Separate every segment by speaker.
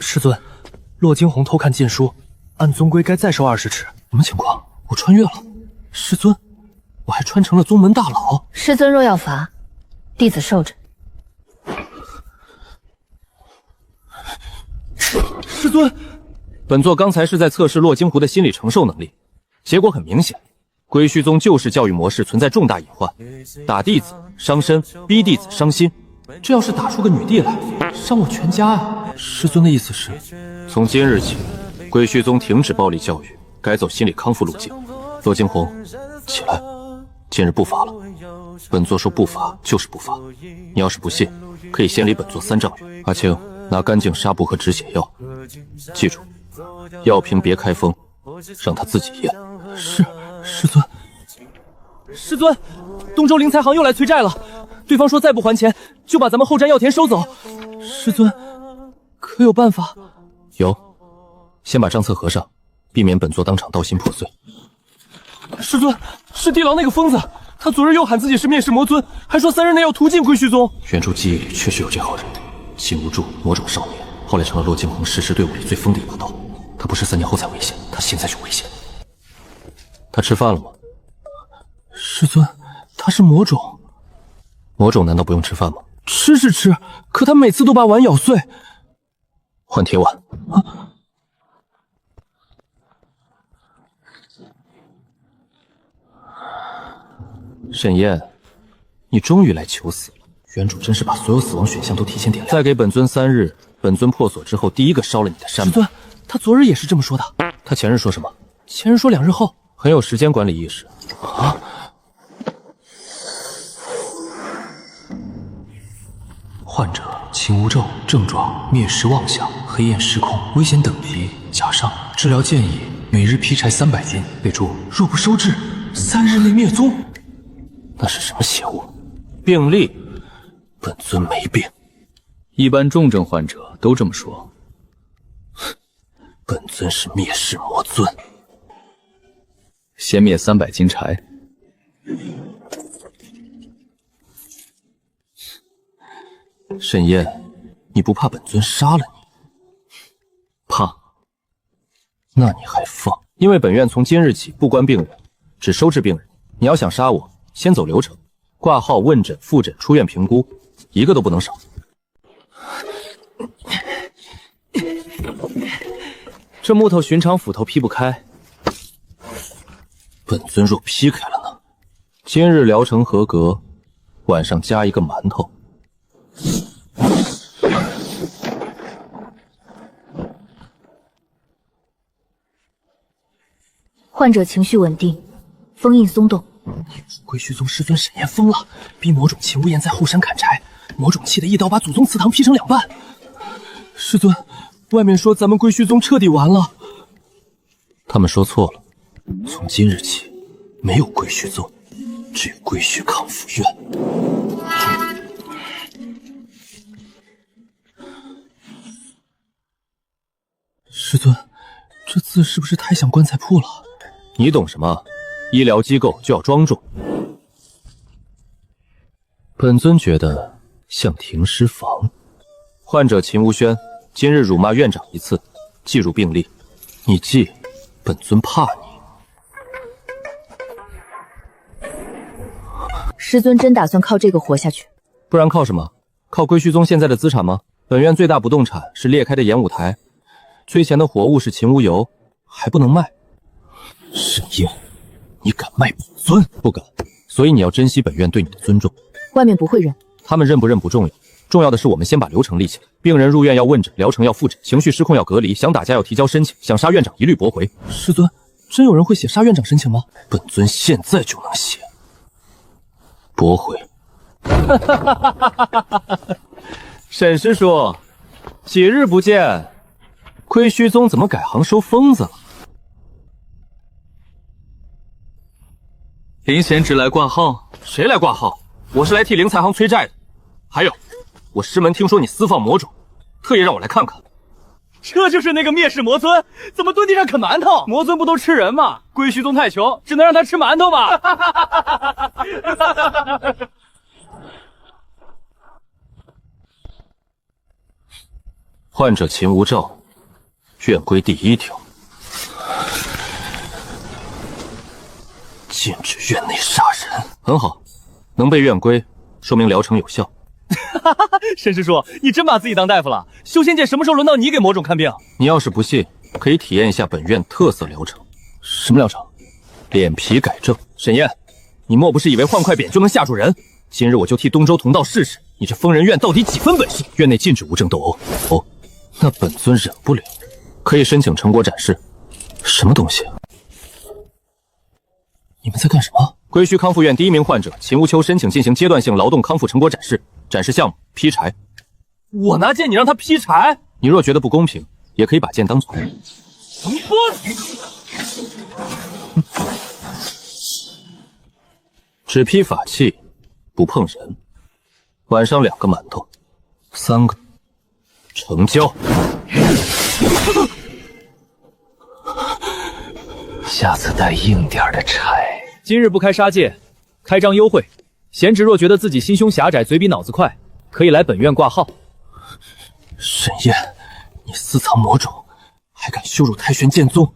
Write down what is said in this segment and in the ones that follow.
Speaker 1: 师尊，骆惊鸿偷看禁书，按宗规该再收20尺。什么情况？我穿越了。师尊，我还穿成了宗门大佬。
Speaker 2: 师尊若要罚，弟子受着。
Speaker 1: 师尊，
Speaker 3: 本座刚才是在测试骆惊鸿的心理承受能力，结果很明显，归虚宗旧式教育模式存在重大隐患，打弟子伤身，逼弟子伤心。
Speaker 1: 这要是打出个女帝来，伤我全家啊！师尊的意思是，
Speaker 3: 从今日起，归虚宗停止暴力教育，改走心理康复路径。骆惊鸿，起来，今日不罚了。本座说不罚就是不罚，你要是不信，可以先离本座3丈远。阿青，拿干净纱布和止血药，记住，药瓶别开封，让他自己咽。
Speaker 1: 是，师尊。师尊，东周灵材行又来催债了，对方说再不还钱，就把咱们后山药田收走。师尊，可有办法？
Speaker 3: 有，先把账册合上，避免本座当场刀心破碎。
Speaker 1: 师尊，是地牢那个疯子，他昨日又喊自己是灭世魔尊，还说3日内要屠尽归虚宗。
Speaker 3: 原著记忆里确实有这号人，秦无助，魔种少年，后来成了骆惊鸿实施队伍里最疯的一把刀。他不是3年后才危险，他现在就危险。他吃饭了吗？
Speaker 1: 师尊，他是魔种。
Speaker 3: 魔种难道不用吃饭吗？
Speaker 1: 吃是吃，可他每次都把碗咬碎。
Speaker 3: 换铁碗。
Speaker 1: 啊！
Speaker 3: 沈燕，你终于来求死了。原主真是把所有死亡选项都提前点亮。再给本尊3日，本尊破锁之后第一个烧了你的山门。
Speaker 1: 师尊，他昨日也是这么说的。
Speaker 3: 他前日说什么？
Speaker 1: 前日说2日后。
Speaker 3: 很有时间管理意识。
Speaker 1: 啊！
Speaker 4: 患者秦无咒症状：灭世妄想、黑焰失控，危险等级加上。治疗建议每日劈柴300斤。备注：若不收治，3日内灭宗。
Speaker 3: 那是什么邪物？病历？本尊没病。
Speaker 5: 一般重症患者都这么说。
Speaker 3: 本尊是灭世魔尊。
Speaker 5: 先灭300斤柴。
Speaker 3: 沈燕，你不怕本尊杀了你？
Speaker 5: 怕。
Speaker 3: 那你还放？因为本院从今日起不关病人，只收治病人。你要想杀我，先走流程，挂号、问诊、复诊、出院评估，一个都不能少。
Speaker 5: 这木头寻常斧头劈不开。
Speaker 3: 本尊若劈开了呢？今日疗程合格，晚上加一个馒头。
Speaker 2: 患者情绪稳定，封印松动。
Speaker 1: 归虚宗师尊沈燕疯了，逼魔种秦无言在后山砍柴，魔种气得一刀把祖宗祠堂劈成2半。师尊，外面说咱们归虚宗彻底完了。
Speaker 3: 他们说错了，从今日起没有归虚宗，只有归虚康复院。
Speaker 1: 师尊，这字是不是太像棺材铺了？
Speaker 3: 你懂什么？医疗机构就要庄重。本尊觉得像停尸房。患者秦无轩，今日辱骂院长1次，记入病历。你记，本尊怕你。
Speaker 2: 师尊真打算靠这个活下去？
Speaker 3: 不然靠什么？靠归虚宗现在的资产吗？本院最大不动产是裂开的演武台，最钱的活物是秦无游，还不能卖。
Speaker 1: 沈燕，你敢卖本尊？
Speaker 3: 不敢，所以你要珍惜本院对你的尊重。
Speaker 2: 外面不会认，
Speaker 3: 他们认不认不重要，重要的是我们先把流程立起来。病人入院要问诊，疗程要复诊，情绪失控要隔离，想打架要提交申请，想杀院长一律驳回。
Speaker 1: 师尊，真有人会写杀院长申请吗？
Speaker 3: 本尊现在就能写。驳回。
Speaker 5: 沈师叔，几日不见，
Speaker 3: 归虚宗怎么改行收疯子了？
Speaker 5: 林贤侄来挂号。
Speaker 3: 谁来挂号？我是来替灵材行催债的。还有，我师门听说你私放魔种，特意让我来看看。
Speaker 5: 这就是那个灭世魔尊，怎么蹲地上啃馒头？魔尊不都吃人吗？归虚宗太穷，只能让他吃馒头吧。
Speaker 3: 患者秦无照，院规第1条，禁止院内杀人。很好，能被院规，说明疗程有效。
Speaker 1: 哈哈，沈师叔，你真把自己当大夫了？修仙界什么时候轮到你给魔种看病？
Speaker 3: 你要是不信，可以体验一下本院特色疗程。
Speaker 1: 什么疗程？
Speaker 3: 脸皮改正。
Speaker 1: 沈燕，你莫不是以为换块匾就能吓住人？今日我就替东周同道试试，你这疯人院到底几分本事？
Speaker 3: 院内禁止无证斗殴。哦，那本尊忍不了，可以申请成果展示。什么东西啊？
Speaker 1: 你们在干什么？
Speaker 3: 归墟康复院第1名患者秦无秋申请进行阶段性劳动康复成果展示，展示项目劈柴。
Speaker 1: 我拿剑，你让他劈柴？
Speaker 3: 你若觉得不公平，也可以把剑当做。只劈法器，不碰人。晚上2个馒头，3个，成交。
Speaker 4: 下次带硬点的柴。
Speaker 1: 今日不开杀戒，开张优惠。贤侄若觉得自己心胸狭窄，嘴比脑子快，可以来本院挂号。
Speaker 3: 沈燕，你私藏魔种，还敢羞辱太玄剑宗，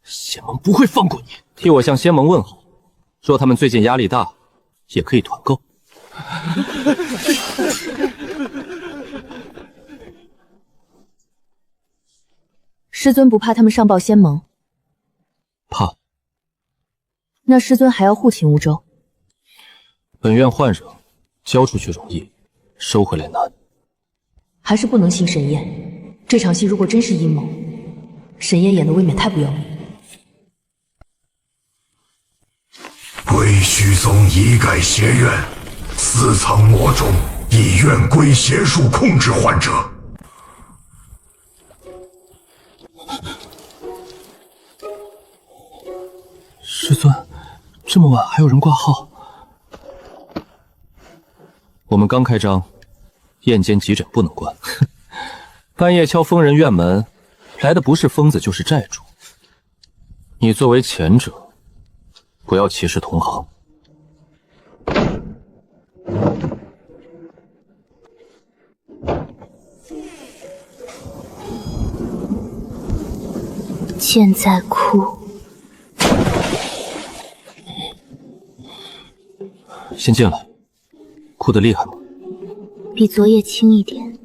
Speaker 3: 仙盟不会放过你。替我向仙盟问好，说他们最近压力大，也可以团购。
Speaker 2: 师尊不怕他们上报仙盟？
Speaker 3: 怕。
Speaker 2: 那师尊还要护秦无州？
Speaker 3: 本院患者交出去容易，收回来难。
Speaker 2: 还是不能信沈燕。这场戏如果真是阴谋，沈燕演的未免太不要命。
Speaker 6: 归虚宗一概邪院，私藏魔种，以院规邪术控制患者。
Speaker 1: 师尊，这么晚还有人挂号？
Speaker 3: 我们刚开张，夜间急诊不能关。半夜敲疯人院门，来的不是疯子就是债主。你作为前者，不要歧视同行。
Speaker 2: 剑在哭。
Speaker 3: 先进来，哭得厉害吗？
Speaker 2: 比昨夜轻一点。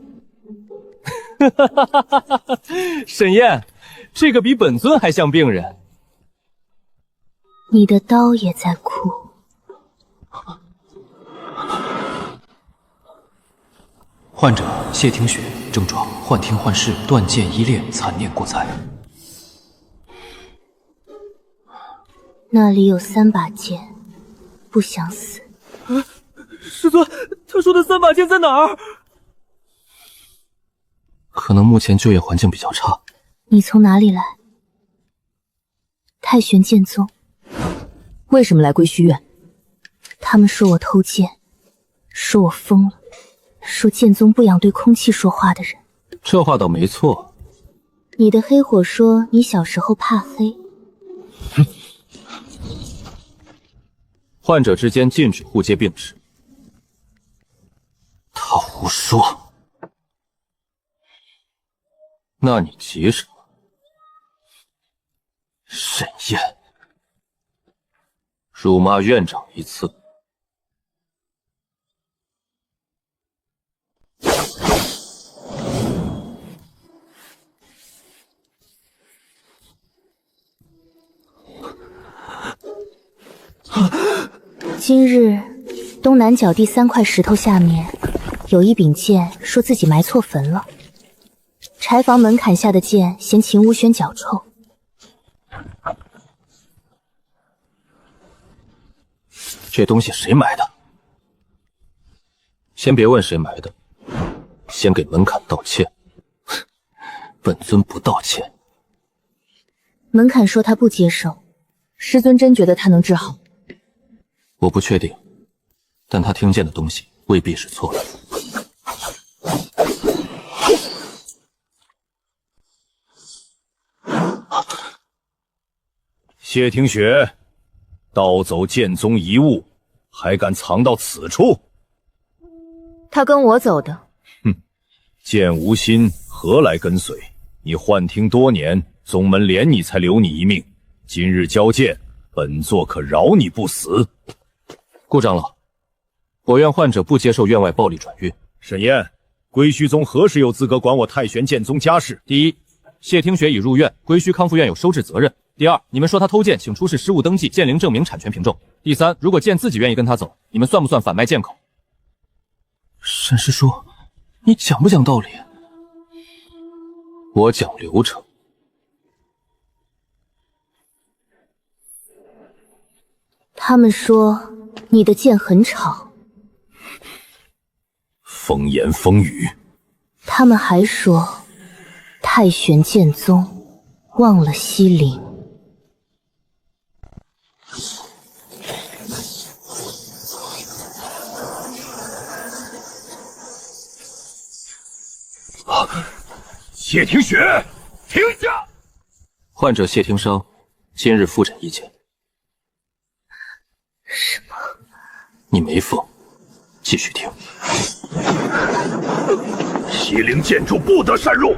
Speaker 1: 沈燕，这个比本尊还像病人。
Speaker 2: 你的刀也在哭。
Speaker 4: 患者谢听雪，症状幻听幻视、断剑依恋、残念过载。
Speaker 2: 那里有3把剑，不想死。
Speaker 1: 师尊，他说的3把剑在哪儿？
Speaker 3: 可能目前就业环境比较差。
Speaker 2: 你从哪里来？太玄剑宗。为什么来归虚院？他们说我偷剑，说我疯了，说剑宗不养对空气说话的人。
Speaker 3: 这话倒没错。
Speaker 2: 你的黑火说你小时候怕黑。
Speaker 3: 患者之间禁止互揭病史。他胡说。那你急什么？沈燕，辱骂院长一次。
Speaker 2: 今日东南角第3块石头下面有一柄剑，说自己埋错坟了。柴房门槛下的剑嫌秦无轩脚臭。
Speaker 3: 这东西谁埋的？先别问谁埋的，先给门槛道歉。本尊不道歉。
Speaker 2: 门槛说他不接受，师尊真觉得他能治好？
Speaker 3: 我不确定，但他听见的东西未必是错的。
Speaker 7: 谢听雪，盗走剑宗遗物，还敢藏到此处？
Speaker 2: 他跟我走的。
Speaker 7: 剑无心，何来跟随？你幻听多年，宗门怜你才留你一命。今日交剑，本座可饶你不死。
Speaker 3: 顾长老，我院患者不接受院外暴力转运。
Speaker 7: 沈燕，归虚宗何时有资格管我太玄剑宗家事？
Speaker 3: 第一，谢听雪已入院，归墟康复院有收治责任。第二，你们说他偷剑，请出示失物登记、剑灵证明产权凭证。第三，如果剑自己愿意跟他走，你们算不算贩卖剑口？
Speaker 1: 沈师叔，你讲不讲道理？
Speaker 3: 我讲流程。
Speaker 2: 他们说你的剑很吵，
Speaker 7: 风言风语。
Speaker 2: 他们还说太玄剑宗忘了西陵。
Speaker 6: 谢听雪，停下！
Speaker 3: 患者谢听商今日复诊一见。
Speaker 2: 什么？
Speaker 3: 你没疯，继续听。
Speaker 6: 西陵剑主不得擅入。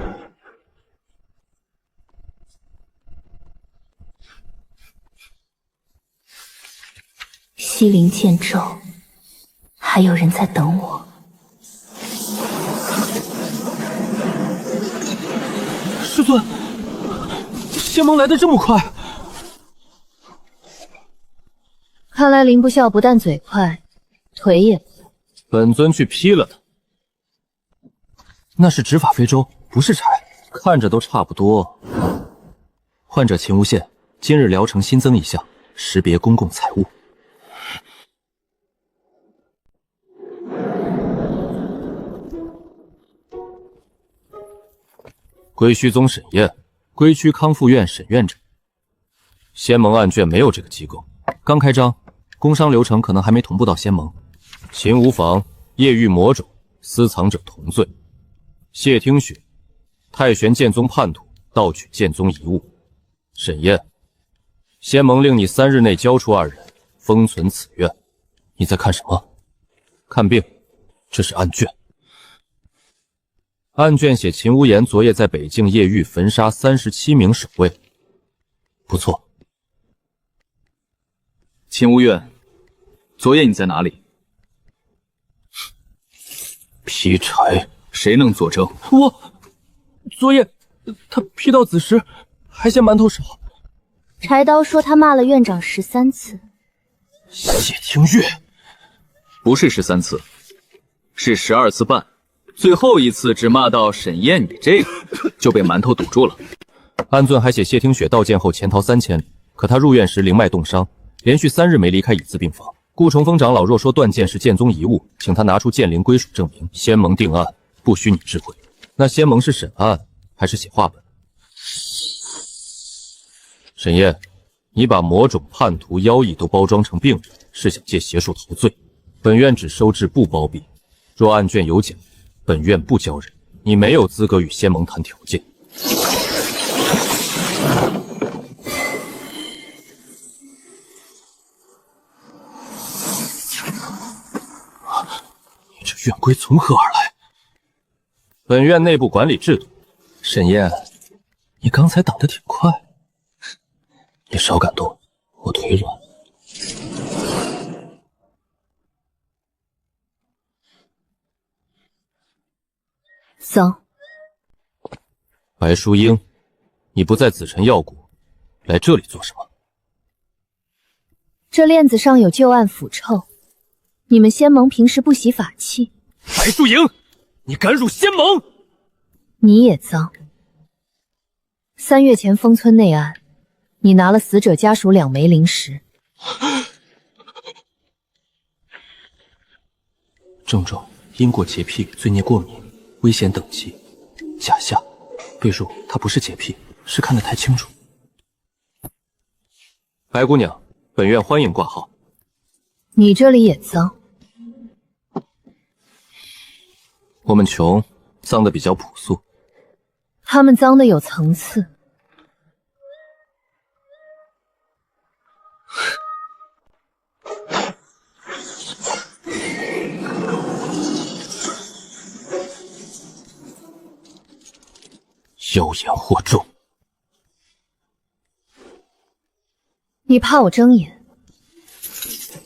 Speaker 2: 西陵剑咒，还有人在等我。
Speaker 1: 师尊，仙盟来得这么快，
Speaker 2: 看来林不孝不但嘴快，腿也快。
Speaker 3: 本尊去劈了他。
Speaker 1: 那是执法非洲，不是柴。
Speaker 3: 看着都差不多。
Speaker 1: 患者秦无羡，今日疗程新增一项，识别公共财物。
Speaker 3: 归墟宗沈燕，归墟康复院沈院长。仙盟案卷没有这个机构，
Speaker 1: 刚开张，工商流程可能还没同步到仙盟。
Speaker 3: 秦无妨，夜域魔种，私藏者同罪。谢听雪，太玄剑宗叛徒，盗取剑宗遗物。沈燕，仙盟令你3日内交出2人，封存此院。
Speaker 1: 你在看什么？
Speaker 3: 看病，这是案卷。案卷写秦无言昨夜在北境夜域焚杀37名守卫。
Speaker 1: 不错。
Speaker 5: 秦无怨，昨夜你在哪里？
Speaker 3: 劈柴，
Speaker 5: 谁能作证？
Speaker 1: 我昨夜他劈到子时，还嫌馒头少。
Speaker 2: 柴刀说他骂了院长13次。
Speaker 1: 谢听月，
Speaker 5: 不是13次，是12次半。最后一次只骂到沈燕你这个，就被馒头堵住了。
Speaker 3: 案卷还写谢听雪盗剑后潜逃3千里，可他入院时灵脉冻伤，连续3日没离开乙字病房。顾重峰长老若说断剑是剑宗遗物，请他拿出剑灵归属证明。仙盟定案，不需你知会。那仙盟是审案还是写话本？沈燕，你把魔种、叛徒、妖异都包装成病人，是想借邪术逃罪。本院只收治不包庇，若案卷有假，本院不交人。你没有资格与仙盟谈条件。
Speaker 1: 你这院规从何而来？
Speaker 3: 本院内部管理制度。
Speaker 1: 沈燕，你刚才挡得挺快，你少敢动，我腿软。
Speaker 2: 脏。
Speaker 3: 白淑英，你不在紫辰药谷，来这里做什么？
Speaker 2: 这链子上有旧案腐臭，你们仙盟平时不习法器。
Speaker 1: 白淑英，你敢辱仙盟！
Speaker 2: 你也脏。3月前封村内案，你拿了死者家属2枚灵石。
Speaker 1: 症状：因过洁癖，罪孽过敏，危险等级假象。备注：他不是洁癖，是看得太清楚。
Speaker 3: 白姑娘，本院欢迎挂号。
Speaker 2: 你这里也脏。
Speaker 3: 我们穷，脏的比较朴素。
Speaker 2: 他们脏的有层次。
Speaker 3: 妖言惑众。
Speaker 2: 你怕我睁眼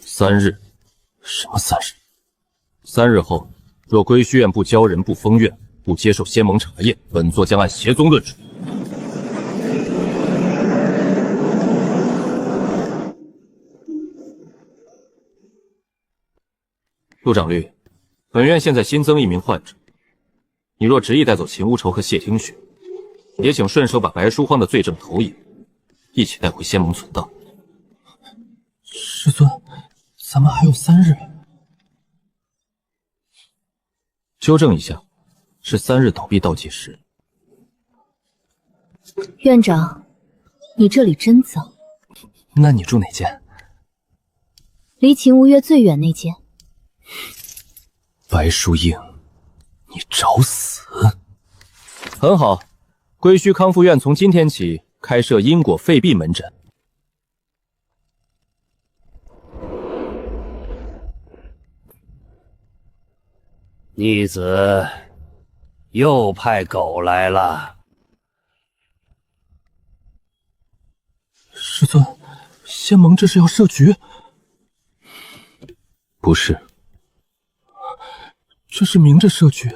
Speaker 3: ？3日？什么3日？3日后，若归虚院不交人、不封院、不接受仙盟茶叶，本座将按邪宗论处。陆长律，本院现在新增1名患者，你若执意带走秦无愁和谢听雪，也请顺手把白书荒的罪证投影，一起带回仙盟存档。
Speaker 1: 师尊，咱们还有3日。
Speaker 3: 纠正一下，是3日倒闭倒计时。
Speaker 2: 院长，你这里真脏。
Speaker 1: 那你住哪间？
Speaker 2: 离秦无月最远那间。
Speaker 3: 白书映，你找死！很好，归墟康复院从今天起开设因果废币门诊。
Speaker 8: 逆子又派狗来了。
Speaker 1: 师尊，仙盟这是要设局？
Speaker 3: 不是，
Speaker 1: 这是明着设局，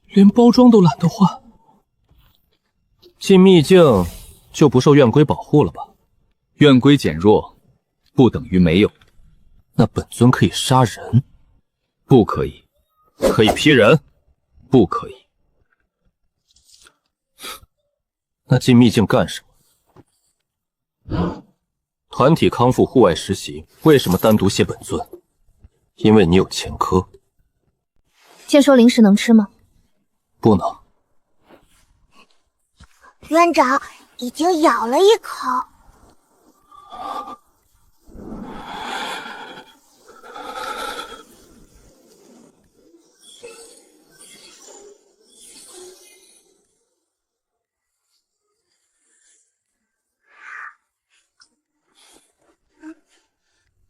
Speaker 1: 连包装都懒得换。
Speaker 3: 进秘境就不受院规保护了吧？
Speaker 5: 院规减弱，不等于没有。
Speaker 3: 那本尊可以杀人？
Speaker 5: 不可以。
Speaker 3: 可以劈人？
Speaker 5: 不可以。
Speaker 3: 那进秘境干什么？团体康复户外实习，为什么单独写本尊？因为你有前科。
Speaker 2: 剑说零食能吃吗？
Speaker 3: 不能。
Speaker 9: 院长已经咬了一口。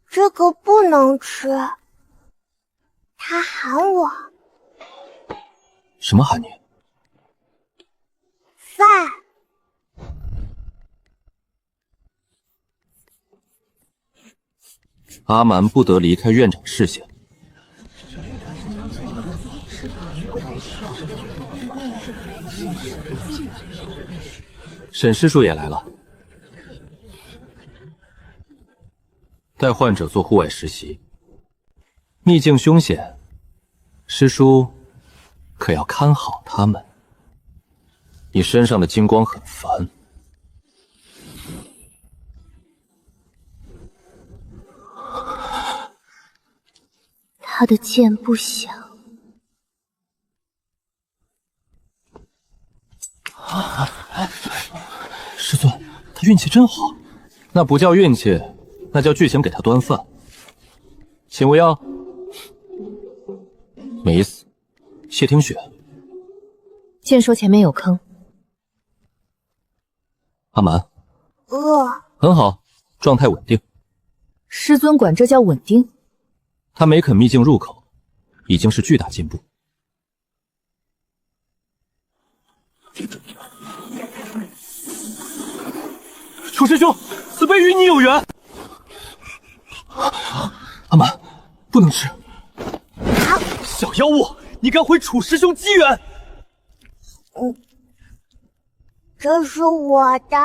Speaker 9: 这个不能吃，他喊我。
Speaker 3: 什么喊你？
Speaker 9: 饭。
Speaker 3: 阿蛮不得离开院长视线。沈师叔也来了。带患者做户外实习，秘境凶险，师叔可要看好他们。你身上的金光很烦。
Speaker 2: 他的剑不响。
Speaker 1: 师尊，他运气真好。
Speaker 3: 那不叫运气，那叫剧情给他端饭。秦无妖没死，谢听雪。
Speaker 2: 剑说前面有坑。
Speaker 3: 阿蛮，
Speaker 9: 饿。
Speaker 3: 很好，状态稳定。
Speaker 2: 师尊管这叫稳定？
Speaker 3: 他没啃秘境入口，已经是巨大进步。
Speaker 1: 楚师兄，此辈与你有缘。阿蛮，不能吃。小妖物，你敢毁楚师兄机缘？
Speaker 9: 这是我的。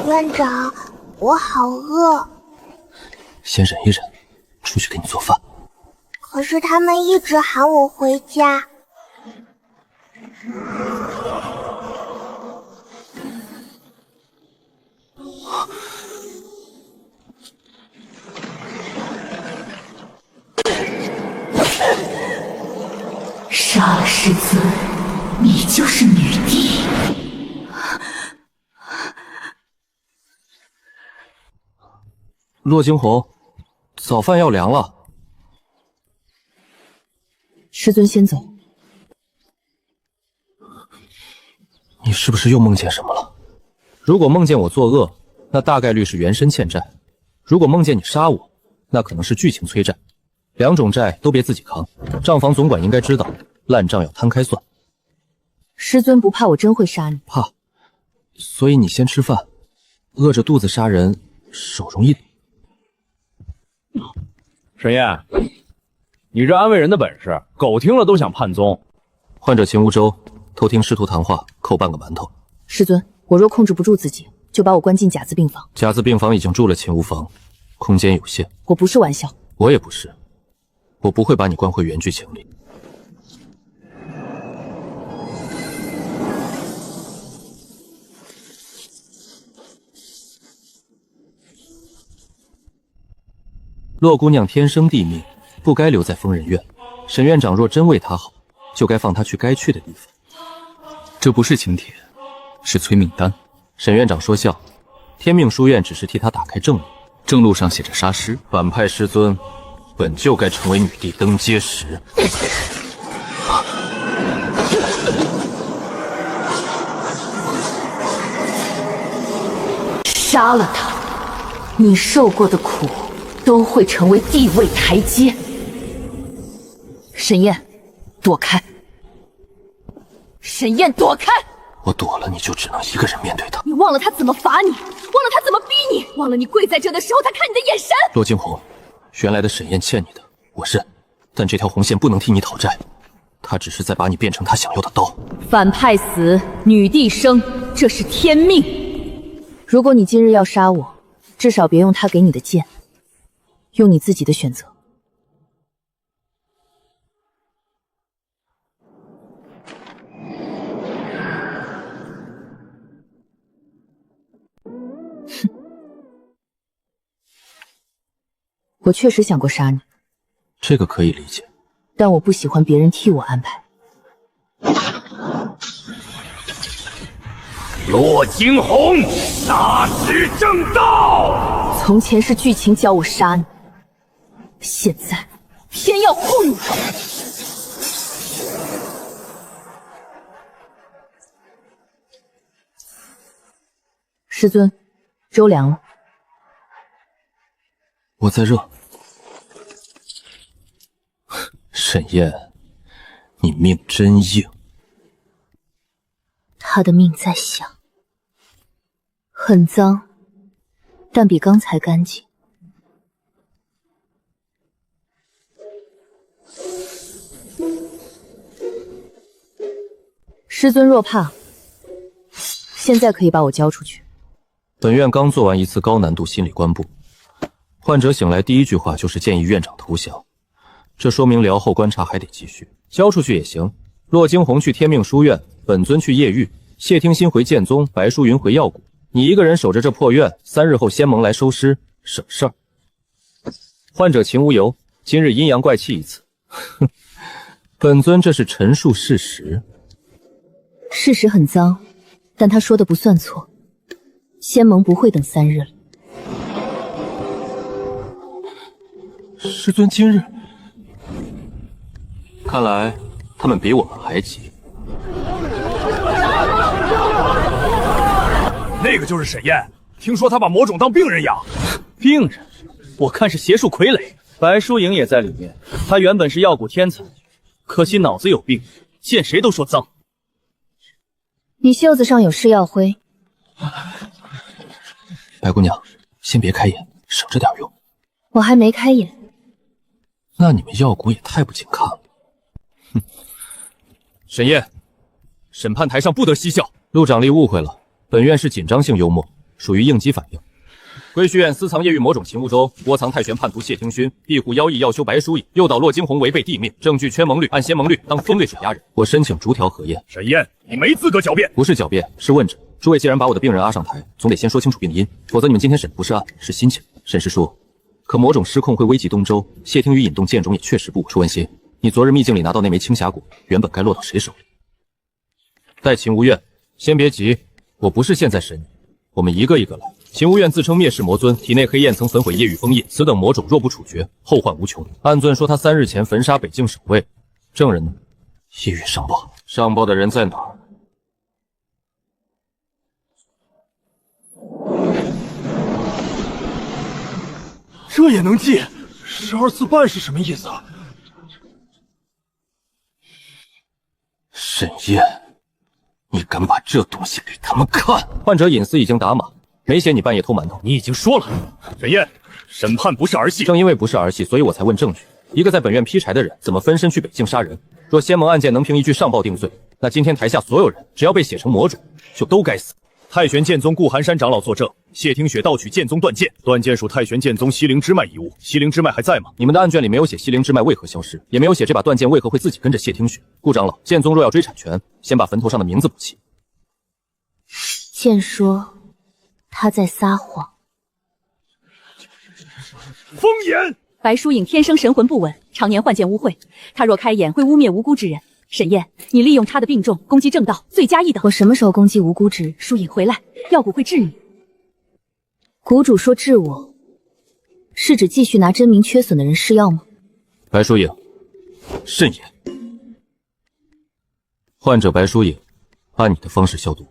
Speaker 9: 院长，我好饿。
Speaker 3: 先忍一忍，出去给你做饭。
Speaker 9: 可是他们一直喊我回家。
Speaker 10: 杀了师尊，你就是女帝。
Speaker 3: 骆惊鸿，早饭要凉了。
Speaker 2: 师尊先走。
Speaker 3: 你是不是又梦见什么了？如果梦见我作恶，那大概率是原身欠债；如果梦见你杀我，那可能是剧情催债。两种债都别自己扛，账房总管应该知道，烂账要摊开算。
Speaker 2: 师尊不怕我真会杀你？
Speaker 3: 怕，所以你先吃饭，饿着肚子杀人手容易。
Speaker 7: 沈燕，你这安慰人的本事，狗听了都想判宗。
Speaker 3: 患者秦无舟偷听师徒谈话，扣半个馒头。
Speaker 2: 师尊，我若控制不住自己，就把我关进甲字病房。
Speaker 3: 甲字病房已经住了秦无妨，空间有限。
Speaker 2: 我不是玩笑，
Speaker 3: 我也不是，我不会把你关回原剧情里。洛姑娘天生地命，不该留在疯人院。沈院长若真为她好，就该放她去该去的地方。
Speaker 5: 这不是请帖，是催命单。
Speaker 3: 沈院长说笑，天命书院只是替她打开正路，
Speaker 5: 正路上写着杀师。
Speaker 3: 反派师尊本就该成为女帝登阶石。
Speaker 10: 杀了他，你受过的苦都会成为地位台阶。
Speaker 2: 沈燕，躲开！沈燕，躲开！
Speaker 3: 我躲了，你就只能一个人面对他。
Speaker 2: 你忘了他怎么罚你，忘了他怎么逼你，忘了你跪在这的时候他看你的眼神。
Speaker 3: 洛惊鸿，原来的沈燕欠你的，我认，但这条红线不能替你讨债。他只是在把你变成他想要的刀。
Speaker 2: 反派死，女帝生，这是天命。如果你今日要杀我，至少别用他给你的剑，用你自己的选择。哼，我确实想过杀你，
Speaker 3: 这个可以理解，
Speaker 2: 但我不喜欢别人替我安排。
Speaker 6: 洛惊鸿，大师正道。
Speaker 2: 从前是剧情教我杀你，现在偏要护你。师尊，粥凉了。
Speaker 3: 我在热。沈燕，你命真硬。
Speaker 2: 他的命在想，很脏，但比刚才干净。师尊若怕，现在可以把我交出去。
Speaker 3: 本院刚做完一次高难度心理关部，患者醒来第一句话就是建议院长投降，这说明疗后观察还得继续。交出去也行，洛惊鸿去天命书院，本尊去夜狱，谢听心回剑宗，白淑云回药谷，你一个人守着这破院，3日后仙盟来收尸，省事儿。患者秦无尤，今日阴阳怪气一次，哼，本尊这是陈述事实。
Speaker 2: 事实很脏，但他说的不算错，仙盟不会等3日了。
Speaker 3: 师尊今日，看来他们比我们还急。
Speaker 7: 那个就是沈燕，听说他把魔种当病人养。
Speaker 1: 病人？我看是邪术傀儡。白淑莹也在里面，她原本是药谷天才，可惜脑子有病，见谁都说脏。
Speaker 2: 你袖子上有是药灰。
Speaker 3: 白姑娘，先别开眼，省着点用。
Speaker 2: 我还没开眼。
Speaker 3: 那你们药谷也太不经看了。哼！沈燕，审判台上不得嬉笑。陆长吏误会了，本院是紧张性幽默，属于应激反应。归序院私藏夜狱魔种秦无舟，窝藏太玄叛徒谢听勋，庇护妖异要修白书隐，诱导洛惊鸿违背帝命，证据缺蒙律，按仙盟律当分类准押人。我申请逐条核验。
Speaker 7: 沈燕，你没资格狡辩。
Speaker 3: 不是狡辩，是问诊。诸位既然把我的病人押上台，总得先说清楚病因，否则你们今天审不是案，是心情。沈师叔，可魔种失控会危及东周，谢听于引动剑种也确实不稳。楚文熙，你昨日秘境里拿到那枚青霞果，原本该落到谁手里？待秦无怨，先别急，我不是现在审你，我们一个一个来。秦无怨自称灭世魔尊，体内黑焰曾焚毁夜狱封印，此等魔种若不处决，后患无穷。暗尊说他3日前焚杀北境守卫，证人呢？夜狱上报，上报的人在哪儿？
Speaker 7: 这也能记？12次半是什么意思啊？
Speaker 3: 沈燕，你敢把这东西给他们看？患者隐私已经打码，没写你半夜偷馒头。
Speaker 7: 你已经说了，沈燕，审判不是儿戏。
Speaker 3: 正因为不是儿戏，所以我才问证据。一个在本院劈柴的人，怎么分身去北境杀人？若仙盟案件能凭一句上报定罪，那今天台下所有人只要被写成魔种，就都该死。
Speaker 7: 太玄剑宗顾寒山长老作证，谢听雪盗取剑宗断剑，断剑属太玄剑宗西陵之脉一物。西陵之脉还在吗？
Speaker 3: 你们的案卷里没有写西陵之脉为何消失，也没有写这把断剑为何会自己跟着谢听雪。顾长老，剑宗若要追产权，先把坟头上的名字补齐。
Speaker 2: 剑说他在撒谎。
Speaker 7: 风言！
Speaker 11: 白疏影天生神魂不稳，常年患剑污秽，他若开眼会污蔑无辜之人。沈燕，你利用他的病重攻击正道，罪加一等。
Speaker 2: 我什么时候攻击无辜之人？
Speaker 11: 疏影回来，药蛊会治你。
Speaker 2: 谷主说治我，是指继续拿真名缺损的人试药吗？
Speaker 3: 白疏影，慎言。患者白疏影，按你的方式消毒。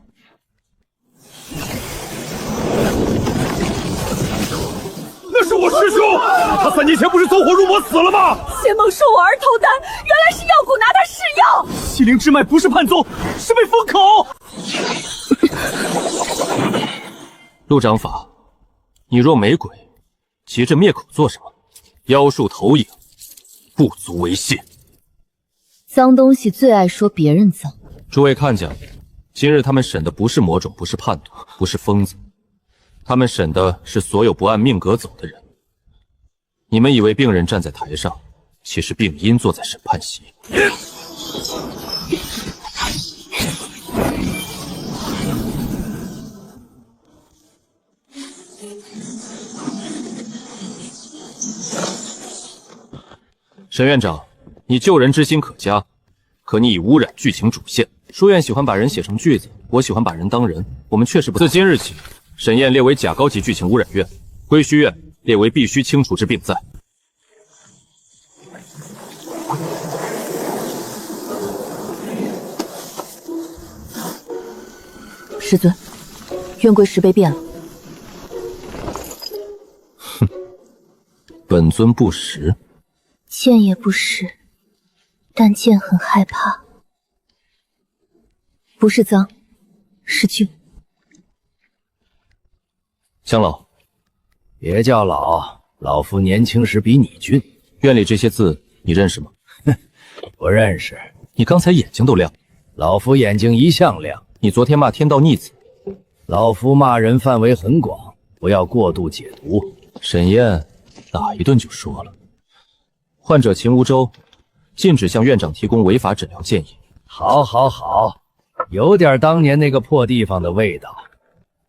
Speaker 7: 那是我师兄，他3年前不是走火入魔死了吗？
Speaker 11: 仙盟说我儿投丹，原来是药蛊拿他试药。
Speaker 1: 西陵之脉不是叛宗，是被封口。
Speaker 3: 陆长法，你若没鬼，急着灭口做什么？妖术投影，不足为谢。
Speaker 2: 脏东西最爱说别人脏。
Speaker 3: 诸位看见了，今日他们审的不是魔种，不是叛徒，不是疯子，他们审的是所有不按命格走的人。你们以为病人站在台上，其实病因坐在审判席。沈院长，你救人之心可嘉，可你已污染剧情主线。书院喜欢把人写成句子，我喜欢把人当人，我们确实不同。自今日起，沈燕列为假高级剧情污染院，归墟院列为必须清除之病在。
Speaker 2: 师尊，院规石碑变了。
Speaker 3: 哼，本尊不识。
Speaker 2: 剑也不识，但剑很害怕。不是脏，是旧。
Speaker 3: 乡老，
Speaker 8: 别叫老，老夫年轻时比你俊。
Speaker 3: 院里这些字你认识吗？
Speaker 8: 不认识。
Speaker 3: 你刚才眼睛都亮。
Speaker 8: 老夫眼睛一向亮。
Speaker 3: 你昨天骂天道逆子。
Speaker 8: 老夫骂人范围很广，不要过度解读。
Speaker 3: 沈燕打一顿就说了。患者秦无舟，禁止向院长提供违法诊疗建议。
Speaker 8: 好，好，好，有点当年那个破地方的味道。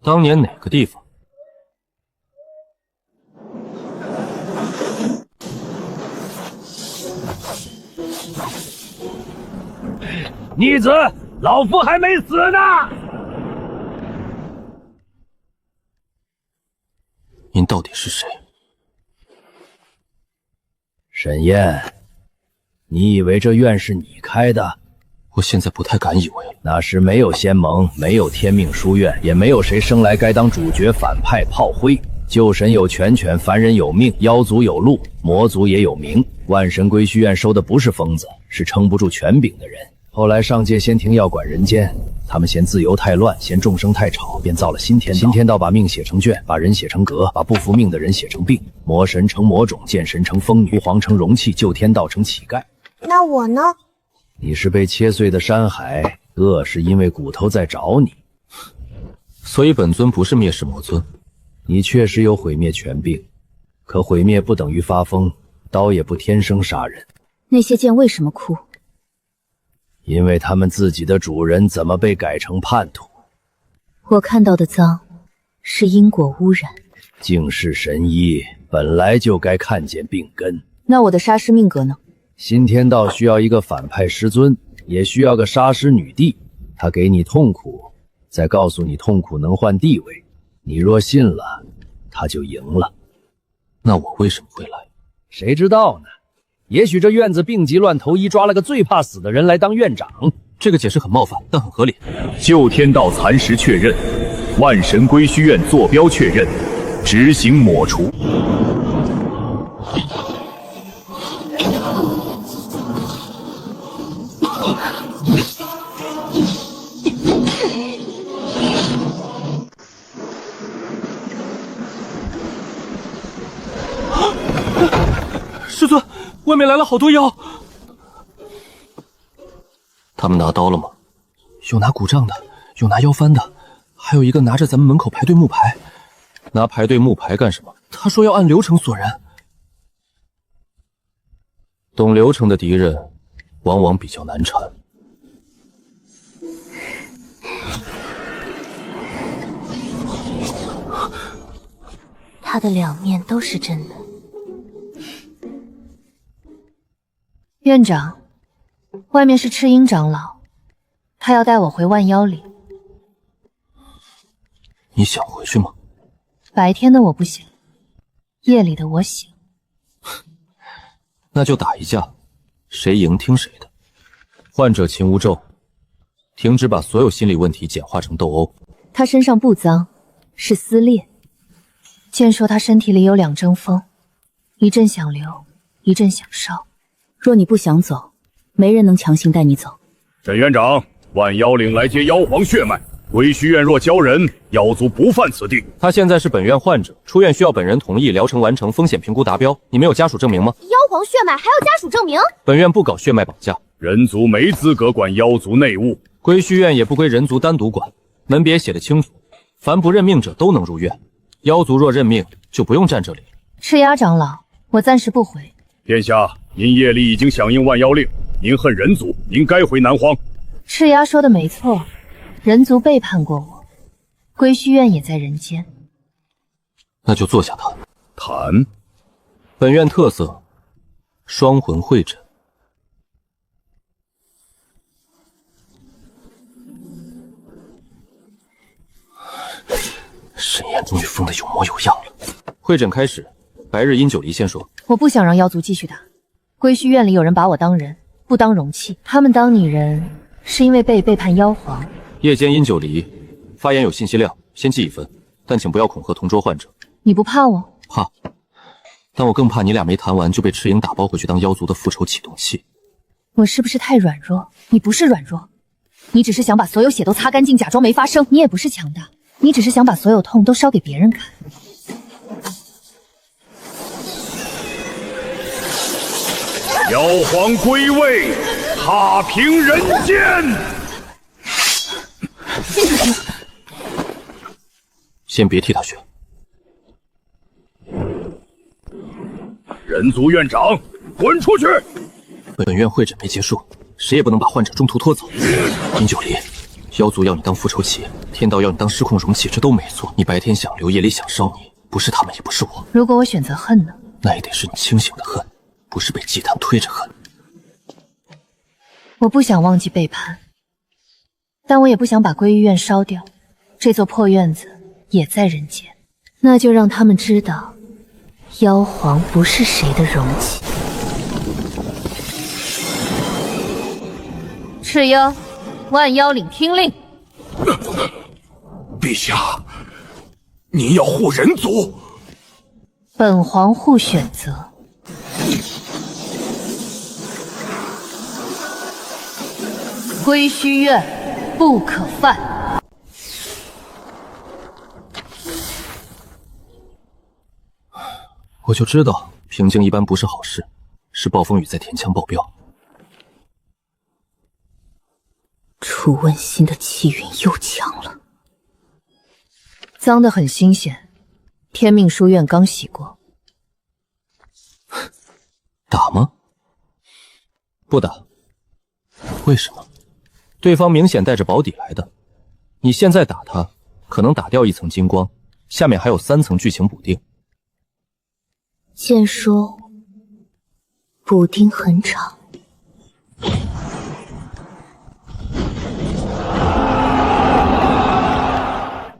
Speaker 3: 当年哪个地方？
Speaker 8: 逆子，老夫还没死呢！
Speaker 3: 您到底是谁？
Speaker 8: 沈燕，你以为这院是你开的？
Speaker 3: 我现在不太敢以为了。
Speaker 8: 那时没有仙盟，没有天命书院，也没有谁生来该当主角反派炮灰。旧神有权，凡人有命，妖族有路，魔族也有名。万神归墟院收的不是疯子，是撑不住权柄的人。后来上界仙庭要管人间，他们嫌自由太乱，嫌众生太吵，便造了新天道。新天道把命写成卷，把人写成格，把不服命的人写成病。魔神成魔种，剑神成疯女，皇成容器，救天道成乞丐。
Speaker 9: 那我呢？
Speaker 8: 你是被切碎的山海，饿是因为骨头在找你。
Speaker 3: 所以本尊不是灭世魔尊。
Speaker 8: 你确实有毁灭权柄，可毁灭不等于发疯，刀也不天生杀人。
Speaker 2: 那些剑为什么哭？
Speaker 8: 因为他们自己的主人怎么被改成叛徒。
Speaker 2: 我看到的脏，是因果污染。
Speaker 8: 净世神医本来就该看见病根。
Speaker 2: 那我的杀师命格呢？
Speaker 8: 新天道需要一个反派师尊，也需要个杀师女帝。他给你痛苦，再告诉你痛苦能换地位。你若信了，他就赢了。
Speaker 3: 那我为什么会来？
Speaker 8: 谁知道呢？也许这院子病急乱投医，抓了个最怕死的人来当院长。
Speaker 3: 这个解释很冒犯，但很合理。
Speaker 7: 旧天道蚕食确认，万神归墟院坐标确认，执行抹除。
Speaker 1: 外面来了好多妖。
Speaker 3: 他们拿刀了吗？
Speaker 1: 有拿古杖的，有拿妖幡的，还有一个拿着咱们门口排队木牌。
Speaker 3: 拿排队木牌干什么？
Speaker 1: 他说要按流程锁人。
Speaker 3: 懂流程的敌人，往往比较难缠。
Speaker 2: 他的两面都是真的。
Speaker 12: 院长，外面是赤鹰长老，他要带我回万妖岭。
Speaker 3: 你想回去吗？
Speaker 12: 白天的我不行，夜里的我行。
Speaker 3: 那就打一架，谁赢听谁的。患者秦无咒，停止把所有心理问题简化成斗殴。
Speaker 12: 他身上不脏，是撕裂。剑说他身体里有2阵风，一阵想留，一阵想烧。
Speaker 11: 若你不想走，没人能强行带你走。
Speaker 7: 沈院长，万妖岭来接妖皇血脉，归虚院若交人，妖族不犯此地。
Speaker 3: 他现在是本院患者，出院需要本人同意，疗程完成，风险评估达标。你没有家属证明吗？
Speaker 9: 妖皇血脉还要家属证明？
Speaker 3: 本院不搞血脉绑架，
Speaker 7: 人族没资格管妖族内务，
Speaker 3: 归虚院也不归人族单独管，门别写得清楚，凡不认命者都能入院。妖族若认命，就不用站这里。
Speaker 12: 赤鸦长老，我暂时不回。
Speaker 7: 殿下，您夜里已经响应万妖令，您恨人族，您该回南荒。
Speaker 12: 赤鸦说的没错，人族背叛过我，归虚院也在人间。
Speaker 3: 那就坐下谈。
Speaker 7: 谈。
Speaker 3: 本院特色，双魂会诊。沈燕终于疯得有模有样了。会诊开始，白日阴九离先说。
Speaker 12: 我不想让妖族继续打。归虚院里有人把我当人，不当容器。他们当你人，是因为被背叛妖皇。
Speaker 3: 夜间阴九离，发言有信息量，先记1分，但请不要恐吓同桌患者。
Speaker 12: 你不怕我？
Speaker 3: 怕，但我更怕你俩没谈完就被赤鹰打包回去当妖族的复仇启动器。
Speaker 12: 我是不是太软弱？你不是软弱，你只是想把所有血都擦干净，假装没发生。你也不是强大，你只是想把所有痛都烧给别人看。
Speaker 7: 妖皇归位，踏平人间。
Speaker 3: 先别替他选。
Speaker 7: 人族院长，滚出去！
Speaker 3: 本院会诊没结束，谁也不能把患者中途拖走。殷九离，妖族要你当复仇器，天道要你当失控容器，这都没错。你白天想留，夜里想烧你，不是他们，也不是我。
Speaker 12: 如果我选择恨呢？
Speaker 3: 那也得是你清醒的恨，不是被祭坛推着恨。
Speaker 12: 我不想忘记背叛，但我也不想把归玉院烧掉。这座破院子也在人间，
Speaker 2: 那就让他们知道，妖皇不是谁的容器。
Speaker 12: 赤妖，万妖岭听令。
Speaker 6: 陛下，您要护人族。
Speaker 12: 本皇护选择。归虚院不可犯。
Speaker 3: 我就知道平静一般不是好事，是暴风雨在填腔爆标。
Speaker 2: 楚问心的气运又强了，
Speaker 12: 脏得很新鲜，天命书院刚洗过。
Speaker 3: 打吗？不打。为什么？对方明显带着保底来的，你现在打他，可能打掉一层金光，下面还有3层剧情补丁。
Speaker 2: 剑说补丁很长。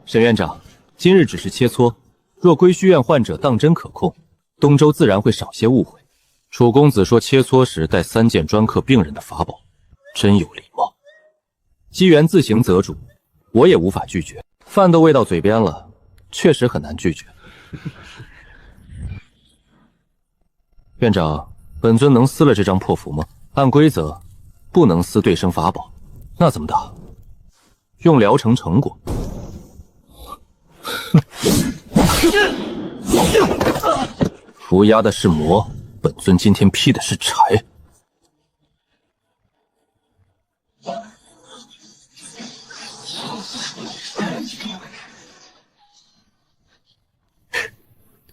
Speaker 3: 沈院长，今日只是切磋，若归虚院患者当真可控，东周自然会少些误会。楚公子说切磋时带3件专克病人的法宝，真有礼貌。机缘自行择主，我也无法拒绝。饭都喂到嘴边了，确实很难拒绝。院长，本尊能撕了这张破符吗？按规则，不能撕对生法宝。那怎么打？用疗程成果。符压的是魔，本尊今天劈的是柴。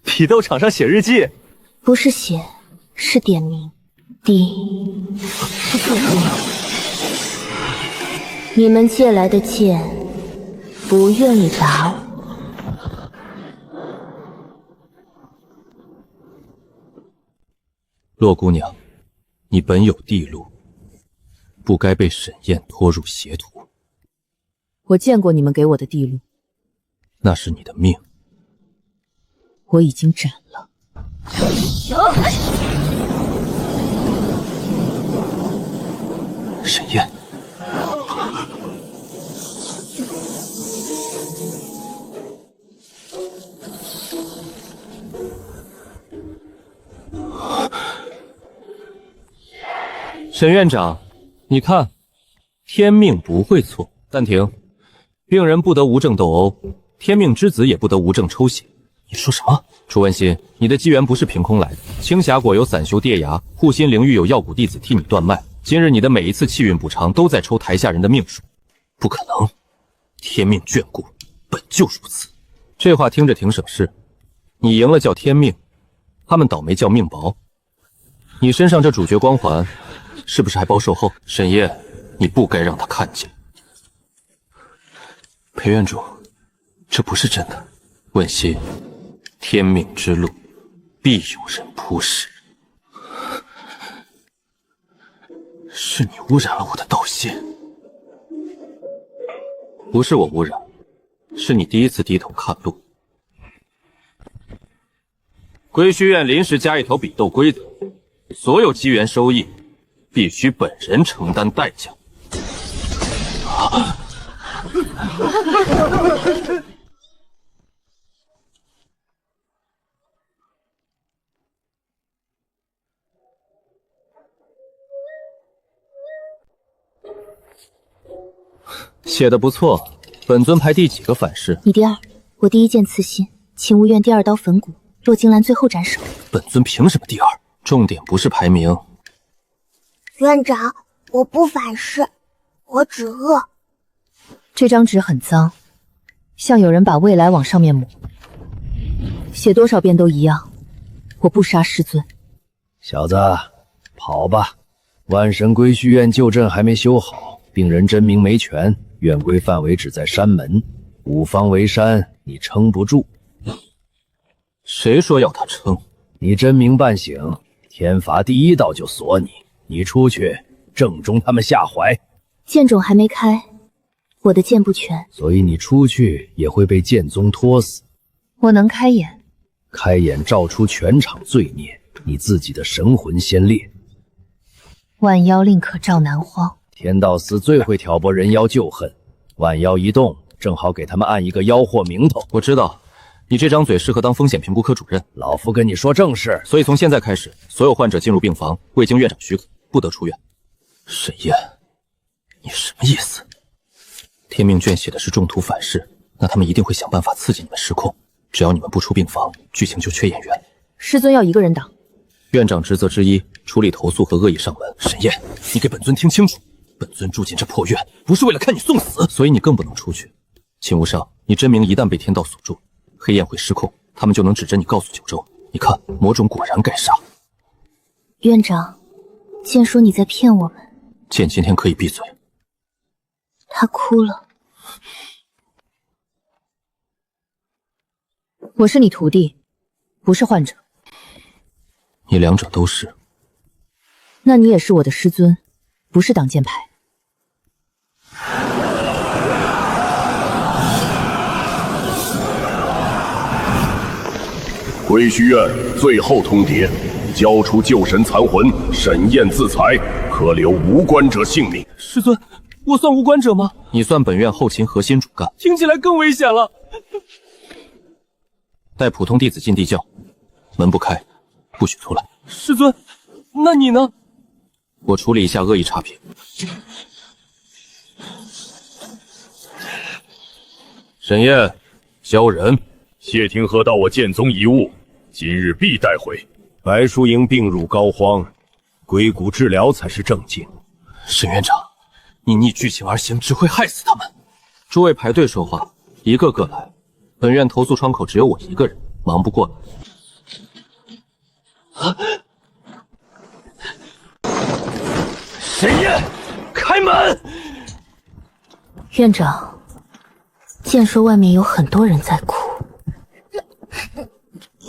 Speaker 1: 匹斗场上写日记，
Speaker 2: 不是写，是点名。你们借来的剑，不愿意打我。
Speaker 3: 洛姑娘，你本有地路，不该被沈燕拖入邪途。
Speaker 11: 我见过你们给我的地路，
Speaker 3: 那是你的命，
Speaker 11: 我已经斩了。
Speaker 3: 沈燕，沈院长，你看，天命不会错。暂停，病人不得无证斗殴，天命之子也不得无证抽血。你说什么？楚文心，你的机缘不是凭空来的。青霞果有散修跌崖，护心灵域有药蛊弟子替你断脉。今日你的每一次气运补偿都在抽台下人的命数，不可能，天命眷顾，本就如此。这话听着挺省事，你赢了叫天命，他们倒霉叫命薄。你身上这主角光环，是不是还包售后？沈烨，你不该让他看见。裴院主，这不是真的。问心，天命之路，必有人铺使。是你污染了我的道心。不是我污染，是你第一次低头看路。归虚院临时加一条比斗规则，所有机缘收益必须本人承担代价。写的不错，本尊排第几个反噬？
Speaker 2: 你第二，我第一剑刺心，秦无怨第二刀粉骨，洛金兰最后斩首。
Speaker 3: 本尊凭什么第二？重点不是排名。
Speaker 9: 院长，我不反噬，我只恶。
Speaker 12: 这张纸很脏，像有人把未来往上面抹。写多少遍都一样，我不杀师尊。
Speaker 8: 小子，跑吧！万神归虚院旧阵还没修好，病人真名没全，院规范围只在山门，五方围山，你撑不住。
Speaker 3: 谁说要他撑？
Speaker 8: 你真名半醒，天罚第一刀就锁你，你出去正中他们下怀。
Speaker 2: 剑种还没开，我的剑不全，
Speaker 8: 所以你出去也会被剑宗拖死。
Speaker 12: 我能开眼，
Speaker 8: 开眼照出全场罪孽，你自己的神魂先裂。
Speaker 12: 万妖令可照南荒。
Speaker 8: 天道司最会挑拨人妖旧恨，万妖一动，正好给他们按一个妖祸名头。
Speaker 3: 我知道，你这张嘴适合当风险评估科主任。
Speaker 8: 老夫跟你说正事，
Speaker 3: 所以从现在开始，所有患者进入病房，未经院长许可，不得出院。沈烨，你什么意思？天命卷写的是中途反噬，那他们一定会想办法刺激你们失控。只要你们不出病房，剧情就缺演员。
Speaker 11: 师尊要一个人挡。
Speaker 3: 院长职责之一，处理投诉和恶意上门。沈烨，你给本尊听清楚。本尊住进这破院，不是为了看你送死，所以你更不能出去。秦无伤，你真名一旦被天道锁住，黑焰会失控，他们就能指着你告诉九州。你看，魔种果然该杀。
Speaker 2: 院长，剑说你在骗我们。
Speaker 3: 剑今天可以闭嘴。
Speaker 2: 他哭了。
Speaker 12: 我是你徒弟，不是患者。
Speaker 3: 你两者都是。
Speaker 12: 那你也是我的师尊，不是挡箭牌。
Speaker 6: 归虚院最后通牒，交出旧神残魂，沈燕自裁，可留无关者性命。
Speaker 1: 师尊，我算无关者吗？
Speaker 3: 你算本院后勤核心主干。
Speaker 1: 听起来更危险了。
Speaker 3: 带普通弟子进地窖，门不开，不许出来。
Speaker 1: 师尊，那你呢？
Speaker 3: 我处理一下恶意差评。沈烨，鲛人，
Speaker 6: 谢霆河到我剑宗遗物，今日必带回。
Speaker 7: 白淑莹病入膏肓，硅谷治疗才是正经。
Speaker 3: 沈院长，你逆剧情而行，只会害死他们。诸位排队说话，一个个来。本院投诉窗口只有我一个人，忙不过来。沈燕，开门！
Speaker 2: 院长，剑说外面有很多人在哭。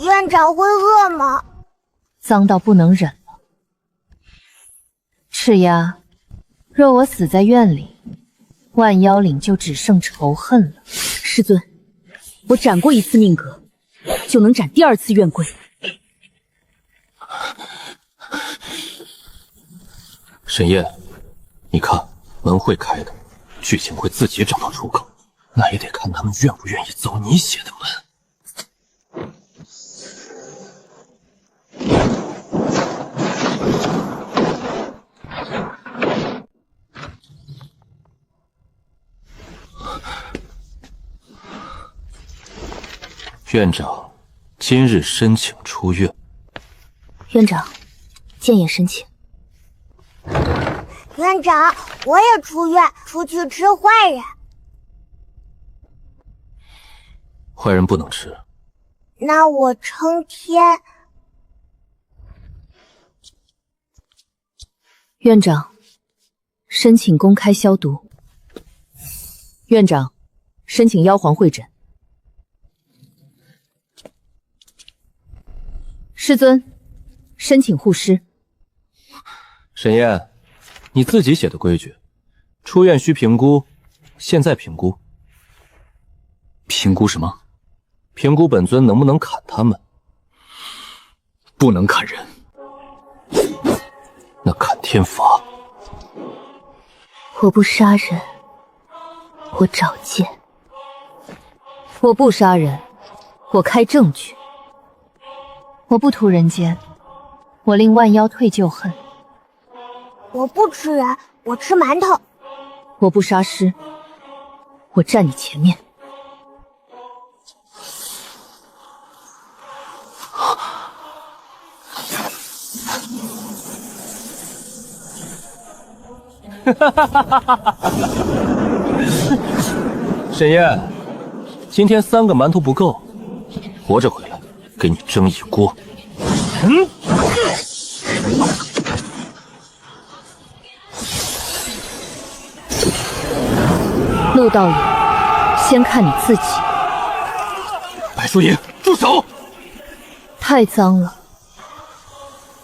Speaker 9: 院长会饿吗？
Speaker 12: 脏到不能忍了。赤鸭，若我死在院里，万妖岭就只剩仇恨了。
Speaker 11: 师尊，我斩过一次宁阁，就能斩第2次怨贵。
Speaker 3: 沈燕，你看门会开的，剧情会自己找到出口，那也得看他们愿不愿意走你写的门。院长今日申请出院。
Speaker 2: 院长，剑也申请。
Speaker 9: 院长，我也出院，出去吃坏人。
Speaker 3: 坏人不能吃。
Speaker 9: 那我撑天。
Speaker 12: 院长，申请公开消毒。
Speaker 11: 院长，申请妖皇会诊。
Speaker 12: 师尊，申请护师。
Speaker 3: 沈燕，你自己写的规矩，出院需评估，现在评估。
Speaker 5: 评估什么？
Speaker 3: 评估本尊能不能砍他们。
Speaker 5: 不能砍人。
Speaker 3: 那砍天罚。
Speaker 2: 我不杀人，我找剑。
Speaker 12: 我不杀人，我开证据。我不屠人间，我令万妖退旧恨。
Speaker 9: 我不吃人，我吃馒头。
Speaker 12: 我不杀师，我站你前面。
Speaker 3: 沈燕，今天3个馒头不够，活着回来给你蒸一锅。
Speaker 12: 陆道友，先看你自己。
Speaker 3: 白淑莹，住手！
Speaker 12: 太脏了，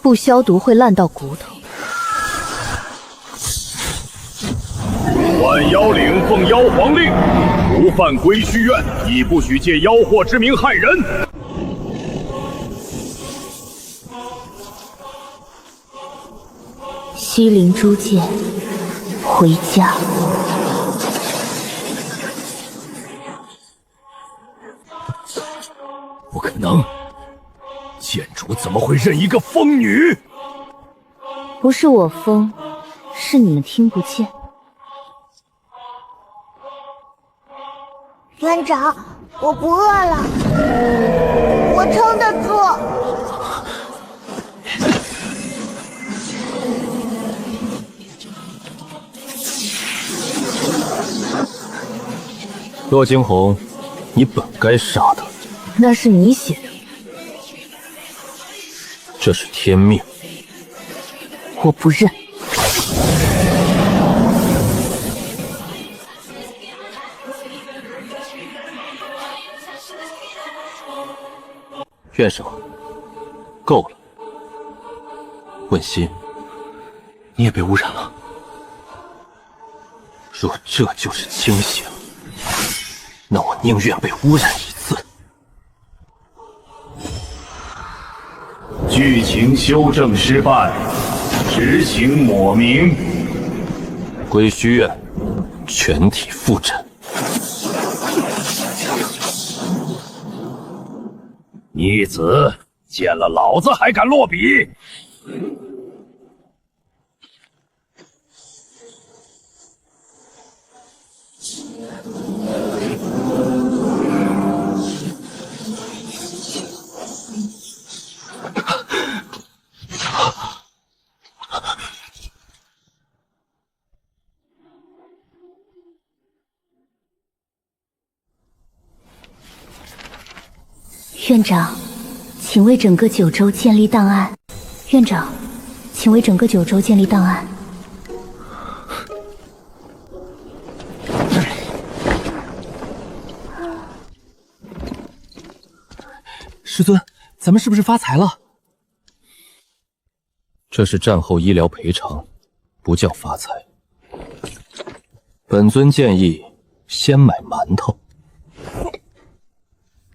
Speaker 12: 不消毒会烂到骨头。
Speaker 7: 万妖岭奉妖皇令，无犯归虚院，亦不许借妖惑之名害人。
Speaker 2: 西陵诛剑，回家。
Speaker 7: 不可能，剑主怎么会认一个疯女？
Speaker 2: 不是我疯，是你们听不见。
Speaker 9: 院长，我不饿了，我撑得住。
Speaker 3: 骆惊鸿，你本该杀他。
Speaker 12: 那是你写的。
Speaker 3: 这是天命。
Speaker 12: 我不认。
Speaker 3: 院生，够了。问心，
Speaker 5: 你也被污染了。
Speaker 3: 若这就是清醒，那我宁愿被污染一次。
Speaker 7: 剧情修正失败，执行抹明。
Speaker 3: 归虚院全体复诊。
Speaker 7: 逆子，见了老子还敢落笔！
Speaker 2: 院长，请为整个九州建立档案。院长，请为整个九州建立档案。
Speaker 1: 师尊，咱们是不是发财了？
Speaker 3: 这是战后医疗赔偿，不叫发财。本尊建议先买馒头，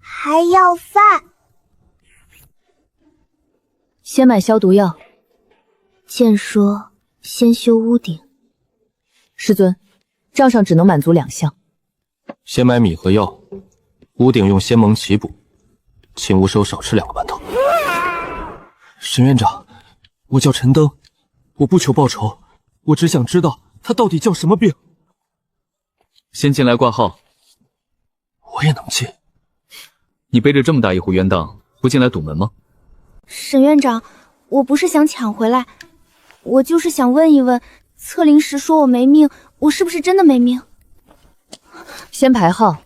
Speaker 9: 还要饭。
Speaker 12: 先买消毒药。
Speaker 2: 剑说先修屋顶。
Speaker 12: 师尊，账上只能满足2项。
Speaker 3: 先买米和药，屋顶用仙盟齐补，请无收少吃2个馒头。
Speaker 1: 沈院长，我叫陈登，我不求报酬，我只想知道他到底叫什么病。
Speaker 5: 先进来挂号。
Speaker 1: 我也能进。
Speaker 5: 你背着这么大一壶冤当，不进来堵门吗？
Speaker 9: 沈院长，我不是想抢回来，我就是想问一问，测灵时说我没命，我是不是真的没命？
Speaker 12: 先排号，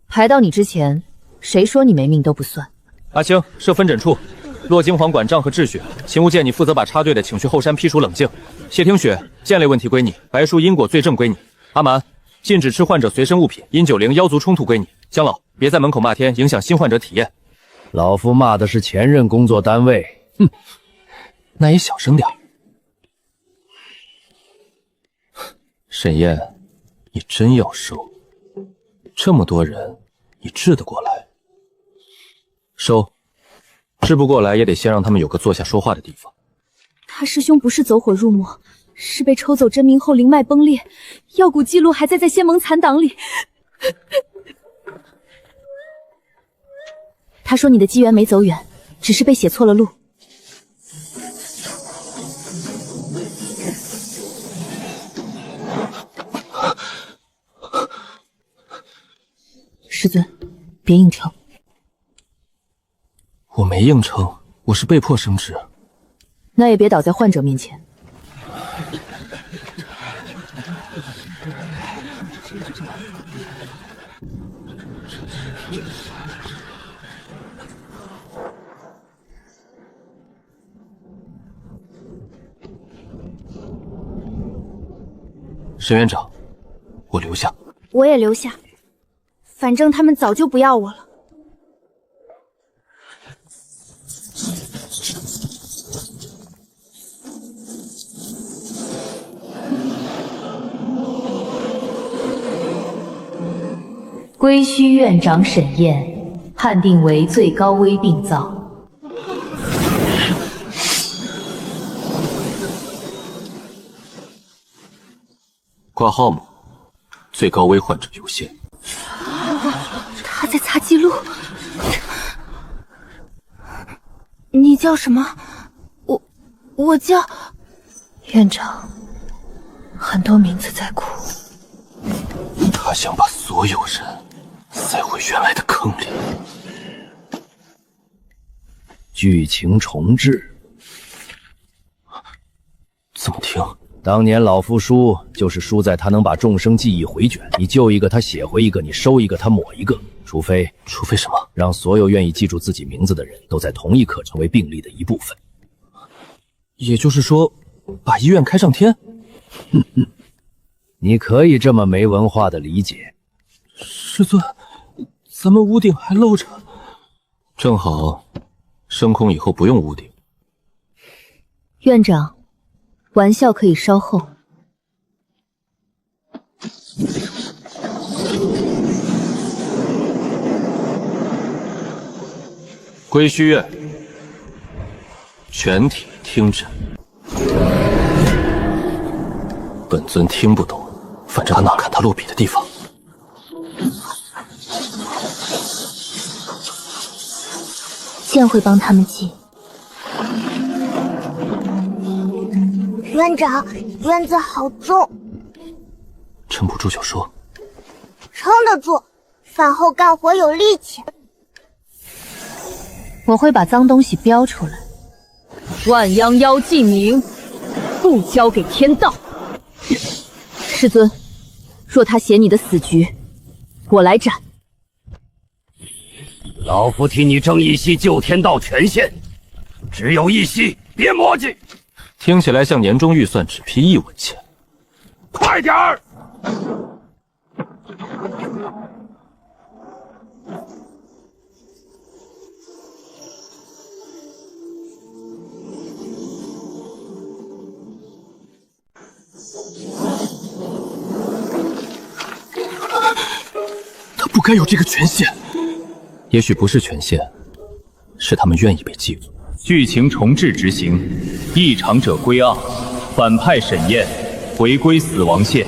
Speaker 12: 排到你之前，谁说你没命都不算。
Speaker 3: 阿青，设分诊处，骆金黄管账和秩序，秦无剑你负责把插队的请去后山批除冷静。谢听雪，剑类问题归你，白术因果罪证归你。阿蛮，禁止吃患者随身物品，因酒灵妖族冲突归你。姜老，别在门口骂天，影响新患者体验。
Speaker 8: 老夫骂的是前任工作单位。
Speaker 1: 哼，那也小声点。
Speaker 3: 沈燕，你真要收？这么多人，你治得过来？收，治不过来也得先让他们有个坐下说话的地方。
Speaker 11: 他师兄不是走火入魔，是被抽走真名后灵脉崩裂，药蛊记录还在仙盟残党里。
Speaker 2: 他说你的机缘没走远，只是被写错了路。
Speaker 12: 师尊，别硬撑。
Speaker 1: 我没硬撑，我是被迫升职。
Speaker 12: 那也别倒在患者面前。
Speaker 3: 沈院长，我留下。
Speaker 9: 我也留下，反正他们早就不要我了。
Speaker 10: 归墟院长沈燕判定为最高危病灶。
Speaker 3: 挂号码，最高危患者优先。
Speaker 9: 他在擦记录。你叫什么？我叫
Speaker 12: 院长。很多名字在哭。
Speaker 3: 他想把所有人塞回原来的坑里。
Speaker 8: 剧情重置。
Speaker 3: 怎么听？
Speaker 8: 当年老夫输就是输在他能把众生记忆回卷，你救一个他写回一个，你收一个他抹一个。除非
Speaker 3: 什么？
Speaker 8: 让所有愿意记住自己名字的人都在同一刻成为病例的一部分。
Speaker 1: 也就是说，把医院开上天？
Speaker 8: 哼哼，你可以这么没文化的理解。
Speaker 1: 师尊，咱们屋顶还露着。
Speaker 3: 正好，升空以后不用屋顶。
Speaker 12: 院长，玩笑可以稍后。
Speaker 3: 归墟院，全体听诊。本尊听不懂，反正他哪看他落笔的地方。
Speaker 2: 剑会帮他们记。
Speaker 9: 院长，院子好重，
Speaker 3: 撑不住就说。
Speaker 9: 撑得住，饭后干活有力气。
Speaker 12: 我会把脏东西标出来。
Speaker 11: 万泱妖记名，不交给天道。
Speaker 12: 师尊，若他写你的死局，我来斩。
Speaker 8: 老夫替你争一席救天道权限，只有一席，别磨叽。
Speaker 3: 听起来像年终预算只批1文钱。
Speaker 8: 快点儿！
Speaker 1: 他不该有这个权限。
Speaker 3: 也许不是权限，是他们愿意被记住。
Speaker 5: 剧情重置执行，异常者归案，反派沈燕回归死亡线。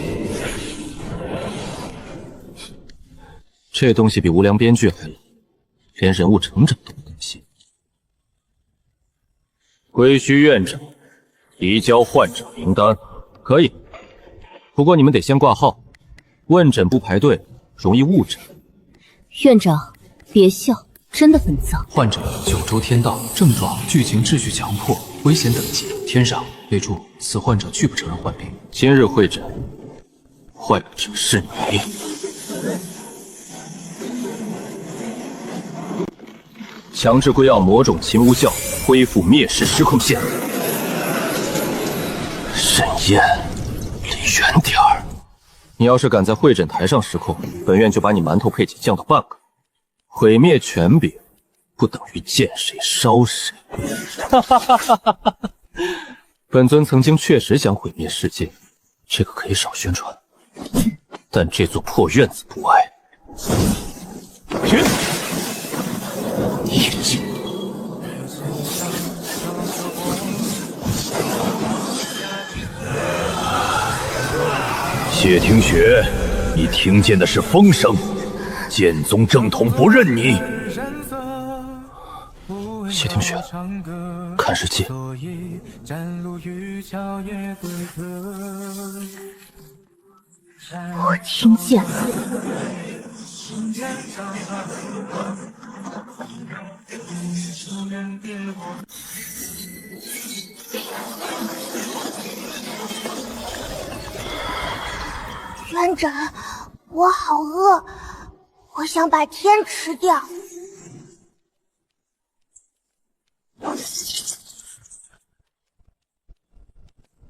Speaker 3: 这东西比无良编剧还冷，连人物成长都不更新。归墟院长，移交患者名单，可以。不过你们得先挂号，问诊不排队容易误诊。
Speaker 2: 院长，别笑，真的很脏。
Speaker 4: 患者9周天道，症状剧情秩序强迫，危险等级天上，备注：此患者拒不承认患病。
Speaker 3: 今日会诊，患者是你。强制归案魔种秦无效，恢复灭世失控线。沈燕，离远点儿！你要是敢在会诊台上失控，本院就把你馒头配给降到半个。毁灭权柄，不等于见谁烧谁。哈哈哈哈哈哈！本尊曾经确实想毁灭世界，这个可以少宣传。但这座破院子不挨。去！业绩。
Speaker 7: 谢听雪，你听见的是风声，剑宗正统不认你。
Speaker 3: 谢听雪，看日记。
Speaker 2: 我听见了。
Speaker 9: 院长，我好饿，我想把天吃掉。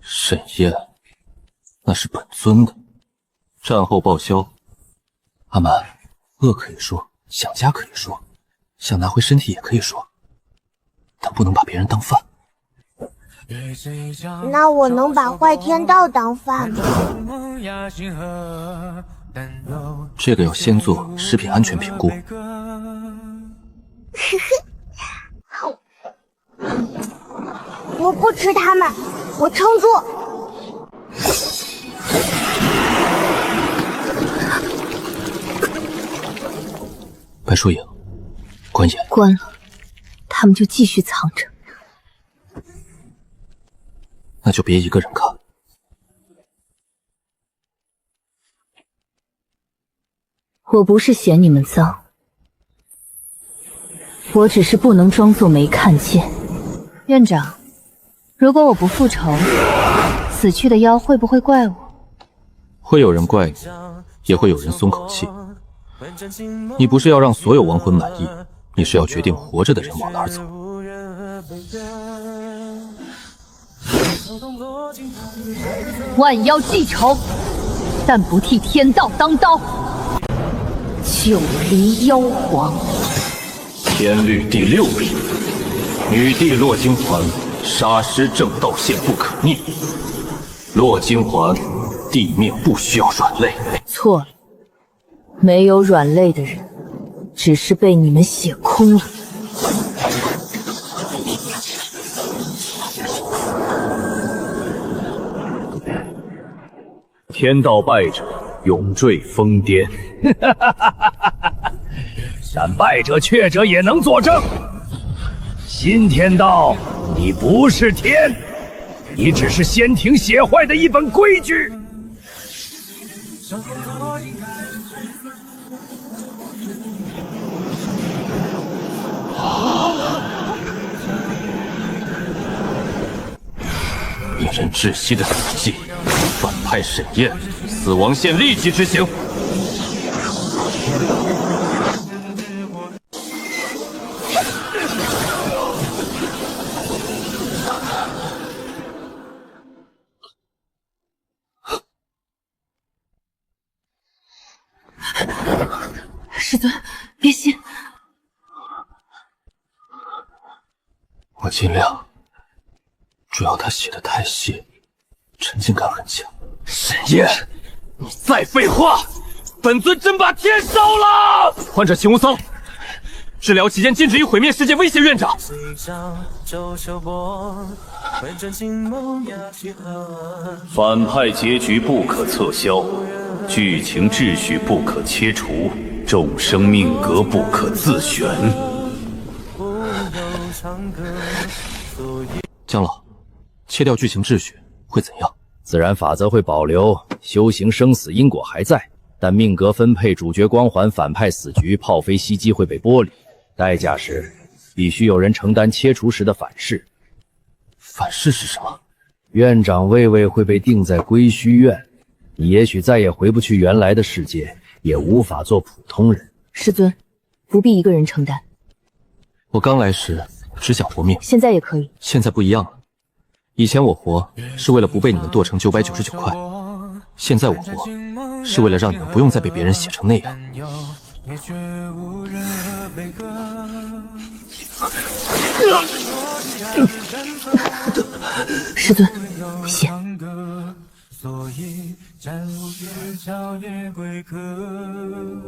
Speaker 3: 沈燕，那是本尊的。战后报销。阿满，饿可以说，想家可以说，想拿回身体也可以说，但不能把别人当饭。
Speaker 9: 那我能把坏天道当饭吗？
Speaker 3: 这个要先做食品安全评估。
Speaker 9: 我不吃它们，我撑住。
Speaker 3: 白疏影，关眼。
Speaker 2: 关了，他们就继续藏着。
Speaker 3: 那就别一个人看。
Speaker 2: 我不是嫌你们脏，我只是不能装作没看见。
Speaker 12: 院长，如果我不复仇，死去的妖会不会怪我？
Speaker 3: 会有人怪你，也会有人松口气。你不是要让所有亡魂满意，你是要决定活着的人往哪儿走。
Speaker 12: 万妖记仇，但不替天道当刀。九黎妖皇，
Speaker 3: 天律第6例，女帝洛金环，杀尸正道线不可逆。洛金环，地面不需要软肋。
Speaker 2: 错了，没有软肋的人，只是被你们血空了。
Speaker 7: 天道败者，永坠疯癫。但败者确者也能作证。新天道，你不是天，你只是仙庭写坏的一本规矩。
Speaker 3: 令人窒息的死寂，反派沈燕，死亡线立即执行。
Speaker 12: 师尊，别信。
Speaker 3: 我尽量，主要他写的太细，沉浸感很强。
Speaker 1: 沈燕，你再废话，本尊真把天烧了！患者秦无骚，治疗期间禁止以毁灭世界威胁院长。
Speaker 7: 反派结局不可撤销，剧情秩序不可切除，众生命格不可自选。
Speaker 3: 江老，切掉剧情秩序会怎样？
Speaker 8: 自然法则会保留，修行生死因果还在，但命格分配、主角光环、反派死局、炮飞袭击会被剥离，代价是必须有人承担切除时的反噬。
Speaker 3: 反噬是什么？
Speaker 8: 院长位位会被定在归虚院，你也许再也回不去原来的世界，也无法做普通人。
Speaker 12: 师尊，不必一个人承担。
Speaker 3: 我刚来时只想活命，
Speaker 12: 现在也可以。
Speaker 3: 现在不一样了。以前我活是为了不被你们剁成999块，现在我活是为了让你们不用再被别人写成那样。
Speaker 12: 师尊，谢。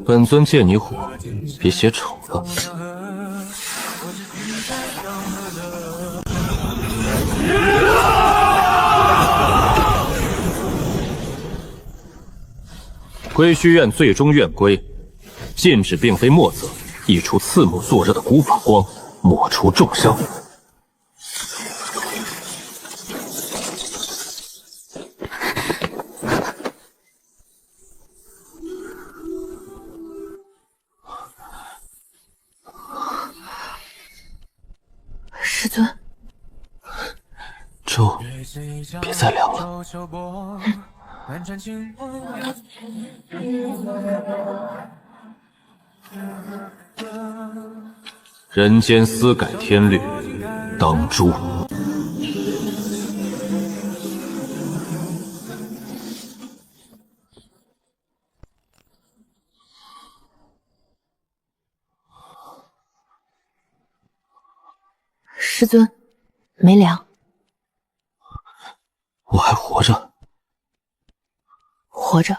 Speaker 3: 本尊借你火，别写丑了。归虚院最终院规，禁止并非墨色，一除刺目灼热的古法光，抹除重伤。
Speaker 12: 师尊，
Speaker 3: 粥别再凉了。人间私改天律，当诛。
Speaker 12: 师尊，没凉。
Speaker 3: 我还活着。
Speaker 12: 活着。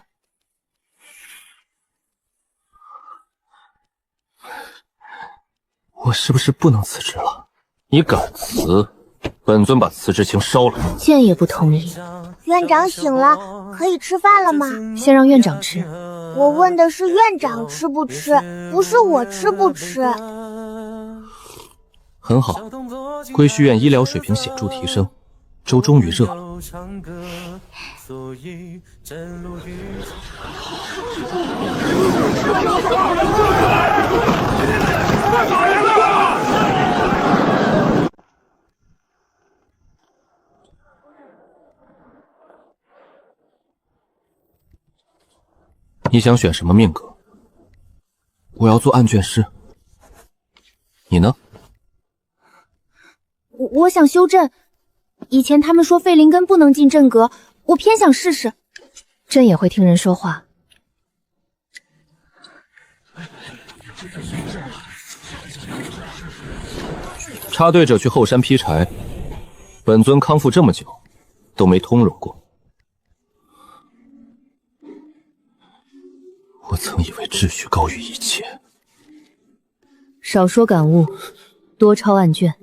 Speaker 3: 我是不是不能辞职了？你敢辞，本尊把辞职清烧了。
Speaker 2: 剑也不同意。
Speaker 9: 院长醒了，可以吃饭了吗？
Speaker 12: 先让院长吃。
Speaker 9: 我问的是院长吃不吃，不是我吃不吃。
Speaker 3: 很好，归虚院医疗水平显著提升，粥终于热了。你想选什么命格？我要做案卷师。你呢？
Speaker 9: 我想修阵。以前他们说废灵根不能进阵阁，我偏想试试。
Speaker 12: 朕也会听人说话。
Speaker 3: 插队者去后山劈柴，本尊康复这么久，都没通融过。我曾以为秩序高于一切。
Speaker 12: 少说感悟，多抄案卷。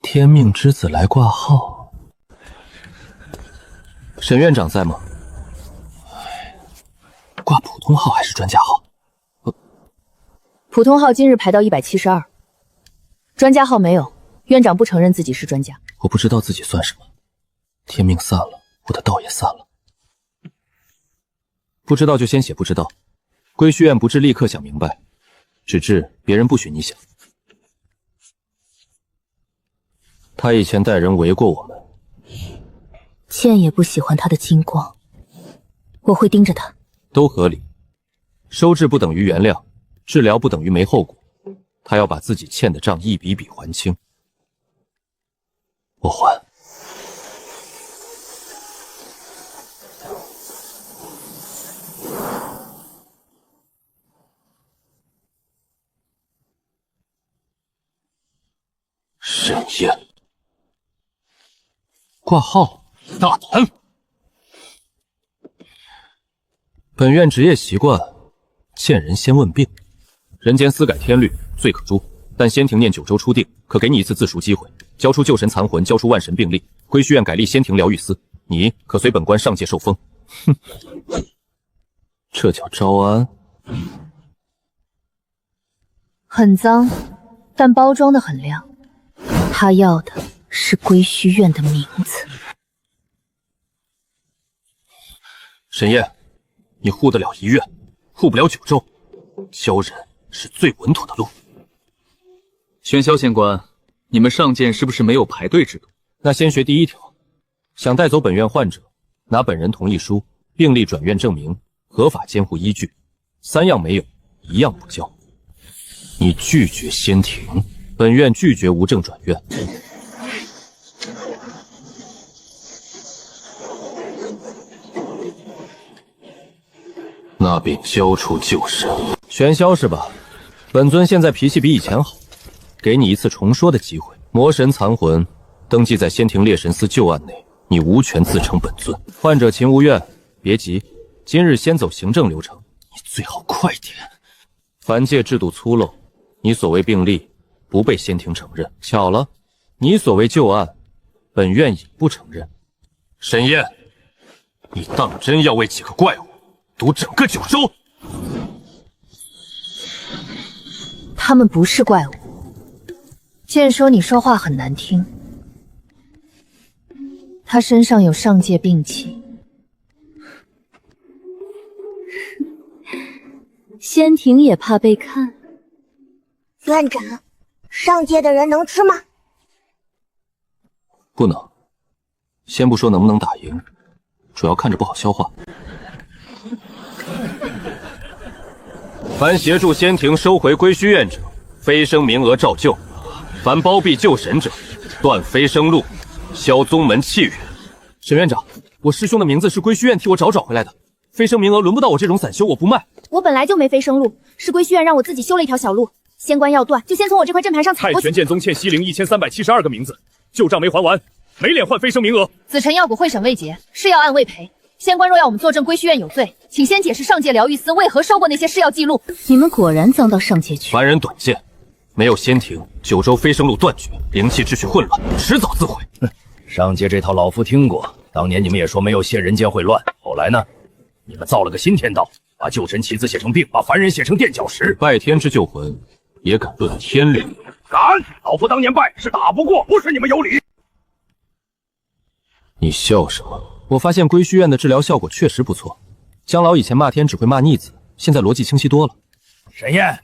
Speaker 3: 天命之子来挂号，沈院长在吗？挂普通号还是专家号？
Speaker 12: 普通号今日排到172，专家号没有。院长不承认自己是专家。
Speaker 3: 我不知道自己算什么，天命散了，我的道也散了。不知道就先写不知道，归虚院不治立刻想明白，只治别人不许你想。他以前带人围过我们，
Speaker 2: 剑也不喜欢他的金光，我会盯着他。
Speaker 3: 都合理。收治不等于原谅，治疗不等于没后果。他要把自己欠的账一笔笔还清。我还。沈燕，挂号，大胆！本院职业习惯，见人先问病。人间私改天律，罪可诛。但仙庭念9周初定，可给你一次自赎机会，交出旧神残魂，交出万神病历。归虚院改立仙庭疗愈司，你可随本官上界受封。哼，这叫招安。
Speaker 12: 很脏，但包装的很亮。他要的是归虚院的名字。
Speaker 3: 沈燕，你护得了1院，护不了9州。教人是最稳妥的路。
Speaker 5: 玄霄仙官，你们上剑是不是没有排队制度？
Speaker 3: 那先学第1条，想带走本院患者，拿本人同意书、病历转院证明、合法监护依据，3样没有，1样不交。你拒绝仙庭，本院拒绝无证转院。那便交出旧神。玄霄是吧？本尊现在脾气比以前好，给你一次重说的机会。魔神残魂登记在仙庭猎神司旧案内，你无权自称本尊。患者秦无怨，别急，今日先走行政流程，你最好快点。凡界制度粗陋，你所谓病历不被仙庭承认。巧了，你所谓旧案，本院也不承认。沈燕，你当真要为几个怪物赌整个9州？
Speaker 12: 他们不是怪物。剑说你说话很难听。他身上有上界病气。
Speaker 11: 仙庭也怕被看。
Speaker 13: 院长，上界的人能吃吗？
Speaker 3: 不能。先不说能不能打赢，主要看着不好消化。凡协助仙庭收回归虚院者，飞升名额照旧；凡包庇旧神者，断飞升路，消宗门契约。沈院长，我师兄的名字是归虚院替我找回来的，飞升名额轮不到我这种散修，我不卖。
Speaker 9: 我本来就没飞升路，是归虚院让我自己修了一条小路。仙官要断，就先从我这块阵盘上踩过去。
Speaker 7: 太玄剑宗欠西陵1372个名字，旧账没还完，没脸换飞升名额。
Speaker 12: 子辰药谷会审未结，是药案未赔。仙官若要我们作证归虚院有罪，请先解释上界疗愈司为何收过那些试药记录。
Speaker 2: 你们果然脏到上界去。
Speaker 3: 凡人短见，没有仙庭，9州飞升路断绝，灵气秩序混乱，迟早自毁。
Speaker 7: 上界这套老夫听过，当年你们也说没有谢人间会乱，后来呢？你们造了个新天道，把旧神棋子写成病，把凡人写成垫脚石。
Speaker 3: 拜天之旧魂，也敢论天律？
Speaker 7: 敢！老夫当年拜是打不过，不是你们有理。
Speaker 3: 你笑什么？我发现归虚院的治疗效果确实不错。江老以前骂天只会骂逆子，现在逻辑清晰多了。
Speaker 7: 沈燕，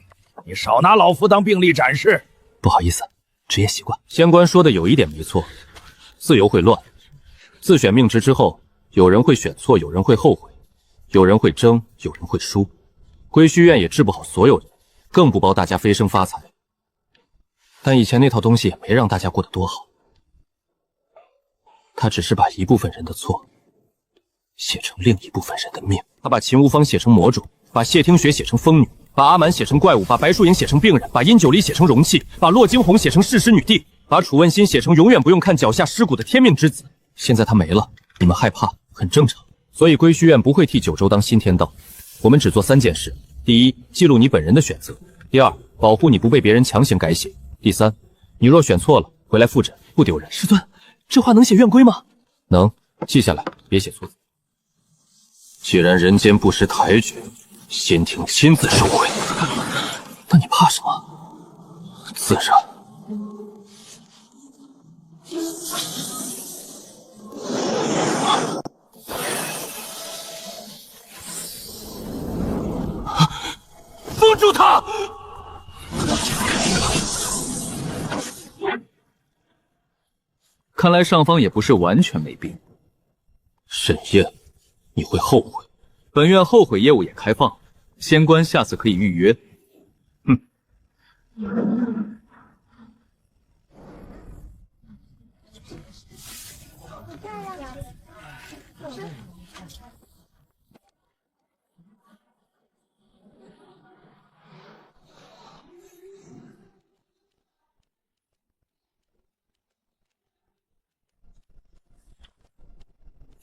Speaker 7: 你少拿老夫当病例展示。
Speaker 3: 不好意思，职业习惯。仙官说的有一点没错，自由会乱。自选命职之后，有人会选错，有人会后悔，有人会争，有人会输。归虚院也治不好所有人，更不包大家飞升发财。但以前那套东西也没让大家过得多好，他只是把一部分人的错写成另一部分人的命。他把秦无芳写成魔种，把谢听雪写成疯女，把阿满写成怪物，把白淑莹写成病人，把殷九离写成容器，把骆惊鸿写成事实女帝，把楚问心写成永远不用看脚下尸骨的天命之子。现在他没了，你们害怕很正常。所以归虚院不会替9州当新天道，我们只做3件事：第一，记录你本人的选择；第二，保护你不被别人强行改写；第三，你若选错了，回来复诊不丢人。
Speaker 1: 师尊，这话能写院规吗？
Speaker 3: 能，记下来，别写错字。既然人间不识抬举，仙庭亲自收回。
Speaker 1: 那你怕什么？
Speaker 3: 自然。
Speaker 1: 封住他！
Speaker 5: 看来上方也不是完全没病。
Speaker 3: 沈燕，你会后悔。
Speaker 5: 本院后悔业务也开放，仙官下次可以预约。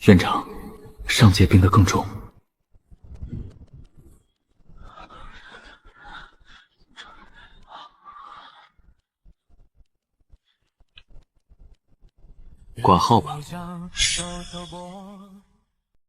Speaker 5: 院长，上界病得更重。
Speaker 3: 挂号吧。